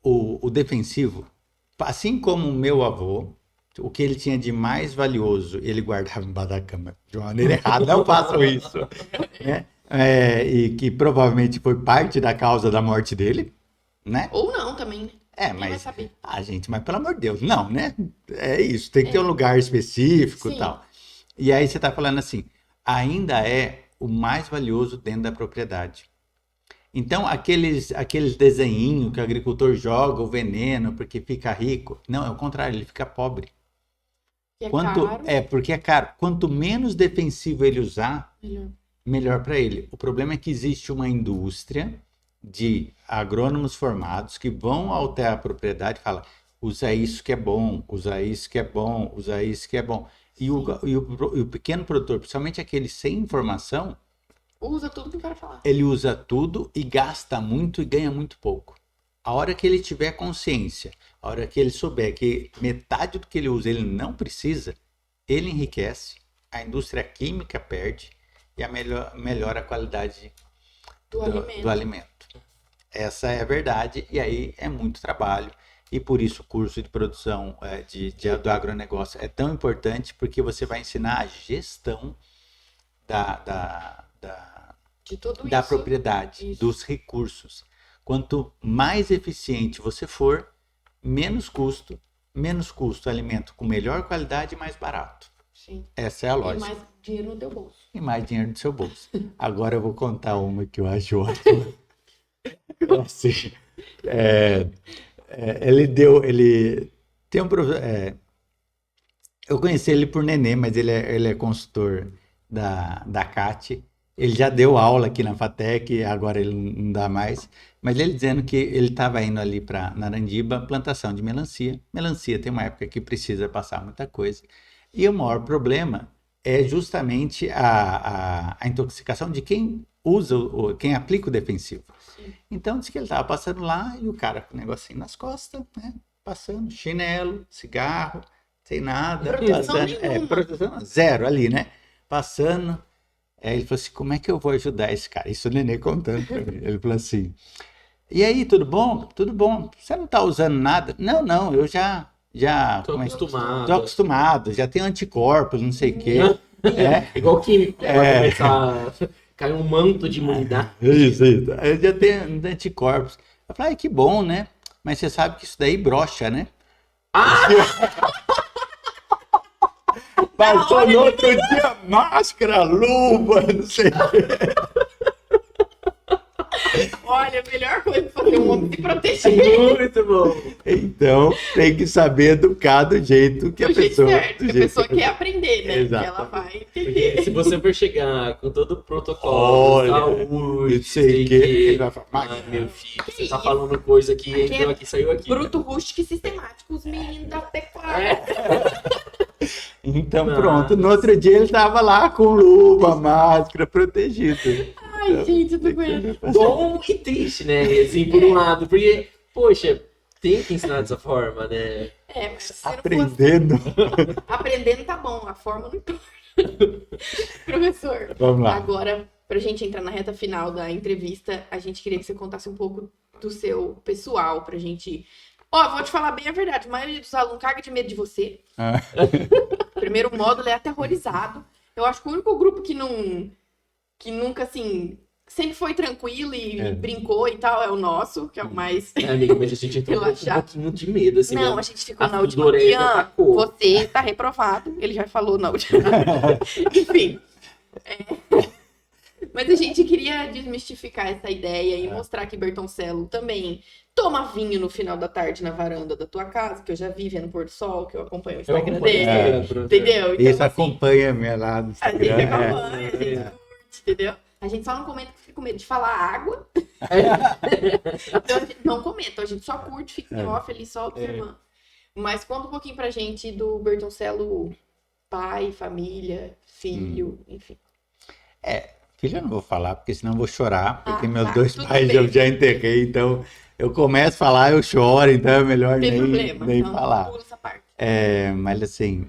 [SPEAKER 3] o defensivo, assim como o meu avô, o que ele tinha de mais valioso, ele guardava embaixo da cama de uma maneira errada. Não façam isso. Né? E que provavelmente foi parte da causa da morte dele, né?
[SPEAKER 2] Ou não também, né? Quem vai
[SPEAKER 3] Mas
[SPEAKER 2] saber?
[SPEAKER 3] gente, mas pelo amor de Deus, não, né? É isso, tem que ter um lugar específico e tal. E aí você tá falando assim, ainda é o mais valioso dentro da propriedade. Então, aqueles desenhinhos que o agricultor joga o veneno porque fica rico, não, é o contrário, ele fica pobre.
[SPEAKER 2] Caro.
[SPEAKER 3] Porque é caro. Quanto menos defensivo ele usar, melhor para ele. O problema é que existe uma indústria de agrônomos formados que vão alterar a propriedade e falam, usa isso que é bom, usa isso que é bom, usa isso que é bom. E o pequeno produtor, principalmente aquele sem informação,
[SPEAKER 2] usa tudo que eu quero falar.
[SPEAKER 3] Ele usa tudo e gasta muito e ganha muito pouco. A hora que ele tiver consciência, a hora que ele souber que metade do que ele usa ele não precisa, ele enriquece, a indústria química perde e melhora a qualidade do alimento. Essa é a verdade e aí é muito trabalho. E por isso o curso de produção do agronegócio é tão importante, porque você vai ensinar a gestão da propriedade, dos recursos. Quanto mais eficiente você for, menos custo, alimento com melhor qualidade e mais barato.
[SPEAKER 2] Sim.
[SPEAKER 3] Essa é a lógica.
[SPEAKER 2] E mais dinheiro no teu bolso.
[SPEAKER 3] E mais dinheiro no seu bolso. Agora eu vou contar uma que eu acho ótima. Assim, ele tem um professor. Eu conheci ele por Nenê, mas ele é consultor da CAT. Ele já deu aula aqui na FATEC, agora ele não dá mais. Mas ele dizendo que ele estava indo ali para Narandiba, plantação de melancia. Melancia tem uma época que precisa passar muita coisa. E o maior problema é justamente a intoxicação de quem usa, quem aplica o defensivo.
[SPEAKER 2] Sim.
[SPEAKER 3] Então, disse que ele estava passando lá e o cara com o negocinho nas costas, né? Passando, chinelo, cigarro, sem nada.
[SPEAKER 2] Proteção nenhuma.
[SPEAKER 3] Proteção zero ali, né? Passando. Aí ele falou assim, como é que eu vou ajudar esse cara? Isso o Nenê contando pra mim. Ele falou assim, e aí, tudo bom? Tudo bom. Você não tá usando nada? Não, eu já
[SPEAKER 1] Tô acostumado.
[SPEAKER 3] tô acostumado, já tenho anticorpos, não sei o quê.
[SPEAKER 1] Igual químico, vai começar a cair um manto de imunidade.
[SPEAKER 3] Isso. Aí eu já tenho anticorpos. Eu falei, ai, que bom, né? Mas você sabe que isso daí brocha, né? Passou no outro dia, máscara, luva, não sei o quê.
[SPEAKER 2] Olha, a melhor coisa pra fazer um homem se proteger.
[SPEAKER 1] Muito bom.
[SPEAKER 3] Então, tem que saber educar do jeito que
[SPEAKER 2] Do
[SPEAKER 3] a
[SPEAKER 2] jeito
[SPEAKER 3] pessoa...
[SPEAKER 2] certo,
[SPEAKER 3] do
[SPEAKER 2] que a
[SPEAKER 3] jeito
[SPEAKER 2] pessoa quer aprender, né? Que
[SPEAKER 3] Exato.
[SPEAKER 2] ela vai
[SPEAKER 1] Porque
[SPEAKER 2] entender.
[SPEAKER 1] se você for chegar com todo o protocolo,
[SPEAKER 3] Olha,
[SPEAKER 1] saúde,
[SPEAKER 3] não sei o quê, ele vai falar,
[SPEAKER 1] meu filho, você tá
[SPEAKER 2] isso?
[SPEAKER 1] falando coisa que
[SPEAKER 2] Aqui
[SPEAKER 1] entrou
[SPEAKER 2] é
[SPEAKER 1] aqui, saiu aqui.
[SPEAKER 2] Bruto, rústico e sistemático, os meninos da pecuária.
[SPEAKER 3] Então,
[SPEAKER 1] Nossa.
[SPEAKER 3] pronto. No outro dia ele tava lá com luva, máscara, protegido.
[SPEAKER 2] Ai, gente, eu tô aguentando.
[SPEAKER 1] Bom e triste, né? Assim, por um lado, porque, poxa, tem que ensinar dessa forma, né?
[SPEAKER 2] Mas se não
[SPEAKER 3] Aprendendo.
[SPEAKER 2] fosse- aprendendo tá bom, a forma não importa. Professor,
[SPEAKER 3] Vamos lá.
[SPEAKER 2] agora, pra gente entrar na reta final da entrevista, a gente queria que você contasse um pouco do seu pessoal, pra gente... Ó, vou te falar bem a verdade, a maioria dos alunos caga de medo de você.
[SPEAKER 3] Ah,
[SPEAKER 2] Primeiro módulo é aterrorizado. Eu acho que o único grupo que nunca, assim, sempre foi tranquilo e brincou e tal é o nosso, que é o mais...
[SPEAKER 1] Amiga, mas a gente entrou com um
[SPEAKER 2] Relaxado.
[SPEAKER 1] pouquinho de medo, assim.
[SPEAKER 2] Não,
[SPEAKER 1] né?
[SPEAKER 2] a gente ficou
[SPEAKER 1] A
[SPEAKER 2] na última.
[SPEAKER 1] Dorena
[SPEAKER 2] Ian,
[SPEAKER 1] atacou.
[SPEAKER 2] você tá reprovado. Ele já falou na última. Enfim. Mas a gente queria desmistificar essa ideia e mostrar que Bertoncello também toma vinho no final da tarde na varanda da tua casa, que eu já vi vendo pôr do sol, que eu acompanho o
[SPEAKER 1] Eu
[SPEAKER 2] Instagram
[SPEAKER 1] acompanho
[SPEAKER 2] dele.
[SPEAKER 1] o Instagram, professor.
[SPEAKER 2] Entendeu? Então,
[SPEAKER 3] Isso
[SPEAKER 2] assim,
[SPEAKER 3] acompanha minha lá no
[SPEAKER 2] a gente
[SPEAKER 3] Instagram.
[SPEAKER 2] acompanha, a gente curte, entendeu? A gente só não comenta que fica com medo de falar água. Então a gente não comenta, a gente só curte, fica em off ali, só observando. Mas conta um pouquinho pra gente do Bertoncello pai, família, filho, enfim.
[SPEAKER 3] Filho, eu não vou falar, porque senão eu vou chorar, porque
[SPEAKER 2] Ah,
[SPEAKER 3] meus
[SPEAKER 2] tá,
[SPEAKER 3] dois
[SPEAKER 2] tudo
[SPEAKER 3] pais
[SPEAKER 2] bem.
[SPEAKER 3] eu já enterrei, então eu começo a falar, eu choro, então é melhor
[SPEAKER 2] Não tem
[SPEAKER 3] nem,
[SPEAKER 2] problema,
[SPEAKER 3] nem
[SPEAKER 2] então
[SPEAKER 3] falar.
[SPEAKER 2] pula essa parte.
[SPEAKER 3] Mas assim,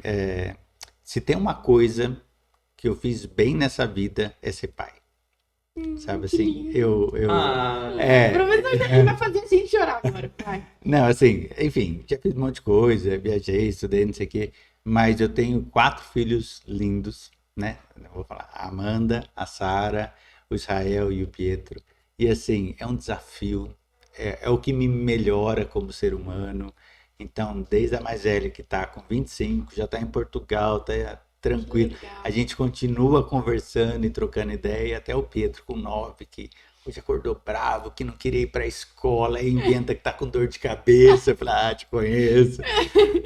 [SPEAKER 3] se tem uma coisa que eu fiz bem nessa vida é ser pai. Sabe
[SPEAKER 2] que
[SPEAKER 3] assim,
[SPEAKER 2] lindo.
[SPEAKER 3] eu
[SPEAKER 2] O professor daqui vai fazer a gente chorar agora, pai.
[SPEAKER 3] não, assim, enfim, já fiz um monte de coisa, viajei, estudei, não sei o quê, mas eu tenho 4 filhos lindos, né? Eu vou falar, a Amanda, a Sara, o Israel e o Pietro. E assim, é um desafio, é o que me melhora como ser humano. Então, desde a mais velha que está com 25, já está em Portugal, está tranquilo.
[SPEAKER 2] Que legal.
[SPEAKER 3] A gente continua conversando e trocando ideia, até o Pedro com 9, que hoje acordou bravo, que não queria ir para a escola, aí inventa que tá com dor de cabeça. Eu falei, te conheço.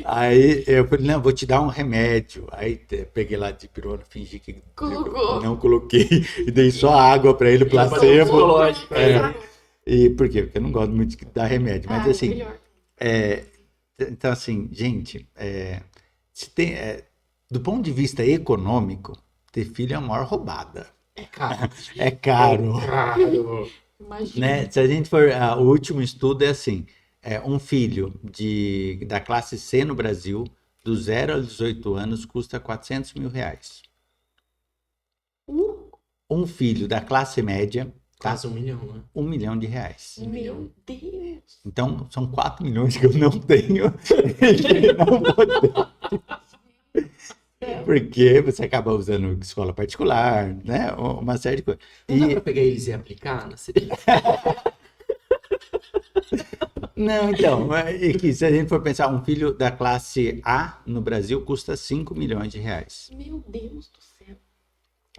[SPEAKER 3] Aí eu falei, não, vou te dar um remédio. Aí peguei lá de pirona, fingi que
[SPEAKER 2] Colocou.
[SPEAKER 3] não coloquei e dei só água para ele, placebo.
[SPEAKER 1] psicológico,
[SPEAKER 3] E por quê? Porque eu não gosto muito de dar remédio. Mas assim,
[SPEAKER 2] melhor.
[SPEAKER 3] então assim, gente, se tem, do ponto de vista econômico, ter filho é a maior roubada.
[SPEAKER 1] É caro.
[SPEAKER 3] É caro.
[SPEAKER 1] Caro.
[SPEAKER 2] Imagina.
[SPEAKER 3] Né? Se a gente for, o último estudo é assim, um filho da classe C no Brasil, do 0 aos 18 anos, custa R$400 mil. Um filho da classe média, tá?
[SPEAKER 1] Quase 1 milhão, né?
[SPEAKER 3] R$1 milhão.
[SPEAKER 2] Meu Deus.
[SPEAKER 3] Então, são 4 milhões que eu não tenho e não vou ter. Porque você acaba usando escola particular, né? Uma série de coisas.
[SPEAKER 1] Não dá pra pegar eles e aplicar?
[SPEAKER 3] Não, então, é que se a gente for pensar, um filho da classe A no Brasil custa R$5 milhões.
[SPEAKER 2] Meu Deus do céu.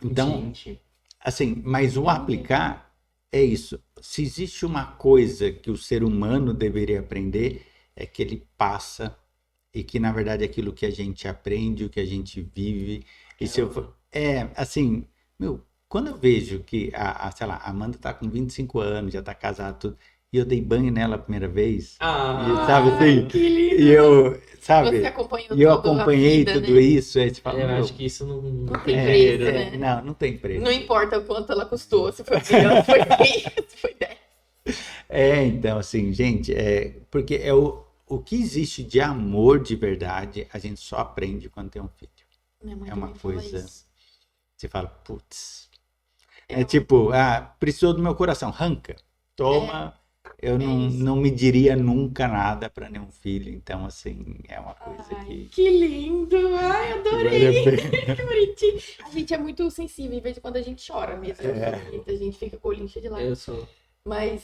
[SPEAKER 3] Então,
[SPEAKER 1] Gente,
[SPEAKER 3] assim, mas o aplicar é isso. Se existe uma coisa que o ser humano deveria aprender, é que ele passa e que, na verdade, é aquilo que a gente aprende, o que a gente vive. E se eu for... assim, quando eu vejo que sei lá, a Amanda tá com 25 anos, já tá casada, tudo, e eu dei banho nela a primeira vez, e, sabe assim,
[SPEAKER 2] que lindo.
[SPEAKER 3] e eu, sabe,
[SPEAKER 2] Você acompanhou
[SPEAKER 3] e eu
[SPEAKER 2] toda a
[SPEAKER 3] acompanhei
[SPEAKER 2] vida,
[SPEAKER 3] tudo
[SPEAKER 2] né?
[SPEAKER 3] isso, aí você fala,
[SPEAKER 1] eu
[SPEAKER 3] meu,
[SPEAKER 1] acho que isso não
[SPEAKER 2] tem
[SPEAKER 1] tem
[SPEAKER 2] preço,
[SPEAKER 1] dinheiro,
[SPEAKER 2] né?
[SPEAKER 3] não tem preço.
[SPEAKER 2] Não importa o quanto ela custou, se foi milhão, se foi 10, se foi 10.
[SPEAKER 3] Então, assim, gente, porque o que existe de amor de verdade, a gente só aprende quando tem um filho.
[SPEAKER 2] Minha mãe
[SPEAKER 3] É uma
[SPEAKER 2] também fala
[SPEAKER 3] coisa-
[SPEAKER 2] isso.
[SPEAKER 3] Você fala, putz, É tipo, precisou do meu coração, arranca, toma. Eu não me diria nunca nada para nenhum filho, então, assim, é uma coisa que...
[SPEAKER 2] Que lindo! Ai, adorei! Que bonitinho! A gente é muito sensível, em vez de quando a gente chora mesmo. A gente fica com o olhinho cheio de lágrimas. Mas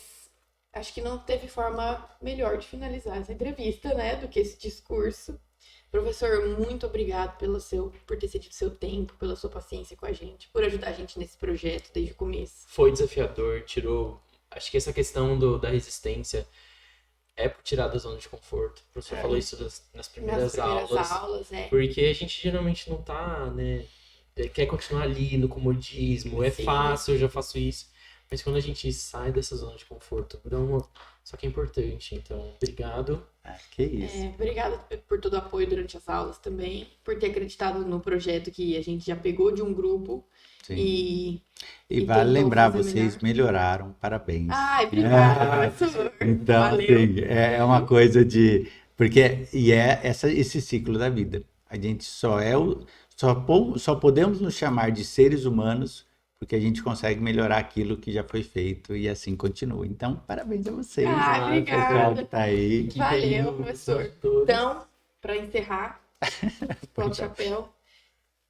[SPEAKER 2] acho que não teve forma melhor de finalizar essa entrevista, né, do que esse discurso. Professor, muito obrigado por ter cedido seu tempo, pela sua paciência com a gente, por ajudar a gente nesse projeto desde o começo.
[SPEAKER 1] Foi desafiador, acho que essa questão da resistência é por tirar da zona de conforto. O professor falou isso nas primeiras aulas. Porque a gente geralmente não tá, né? Quer continuar ali no comodismo, é fácil, eu já faço isso. Mas quando a gente sai dessa zona de conforto, só que é importante. Então, obrigado.
[SPEAKER 3] Que isso.
[SPEAKER 2] Obrigada por todo o apoio durante as aulas também, por ter acreditado no projeto que a gente já pegou de um grupo.
[SPEAKER 3] Sim. E vale lembrar, vocês melhoraram, parabéns.
[SPEAKER 2] Obrigada, professor.
[SPEAKER 3] Então, assim, é uma coisa de... Porque esse ciclo da vida. A gente só podemos nos chamar de seres humanos porque a gente consegue melhorar aquilo que já foi feito e assim continua. Então, parabéns a vocês.
[SPEAKER 2] Obrigada.
[SPEAKER 3] Pessoal que tá aí.
[SPEAKER 2] Valeu, professor. Então, para encerrar, pronto, chapéu.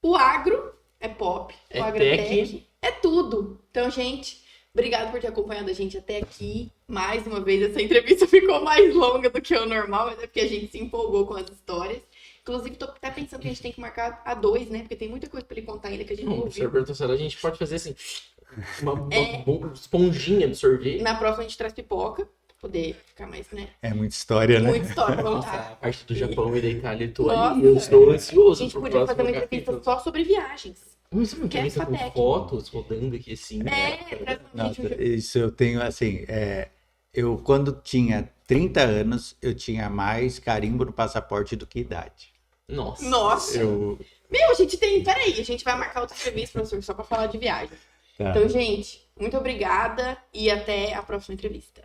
[SPEAKER 2] O agro é pop, o agrotech é tudo. Então, gente, obrigado por ter acompanhado a gente até aqui. Mais uma vez, essa entrevista ficou mais longa do que o normal, mas é porque a gente se empolgou com as histórias. Inclusive, tô até pensando que a gente tem que marcar a 2, né? Porque tem muita coisa pra ele contar ainda que a gente não ouviu.
[SPEAKER 1] Senhor Bertoncello, a gente pode fazer assim, uma esponjinha de sorvete.
[SPEAKER 2] Na próxima a gente traz pipoca, pra poder ficar mais, né?
[SPEAKER 3] É muita história, né?
[SPEAKER 2] Muita história, vamos lá.
[SPEAKER 1] A parte do Japão e da Itália, eu estou ansioso.
[SPEAKER 2] A gente podia fazer uma entrevista só sobre viagens.
[SPEAKER 1] Uma entrevista com fotos rodando aqui assim.
[SPEAKER 3] Isso eu tenho, assim, eu quando tinha 30 anos, eu tinha mais carimbo no passaporte do que idade.
[SPEAKER 2] Nossa! Meu, a gente tem... Peraí, a gente vai marcar outra entrevista, professor, só pra falar de viagem. Tá. Então, gente, muito obrigada e até a próxima entrevista.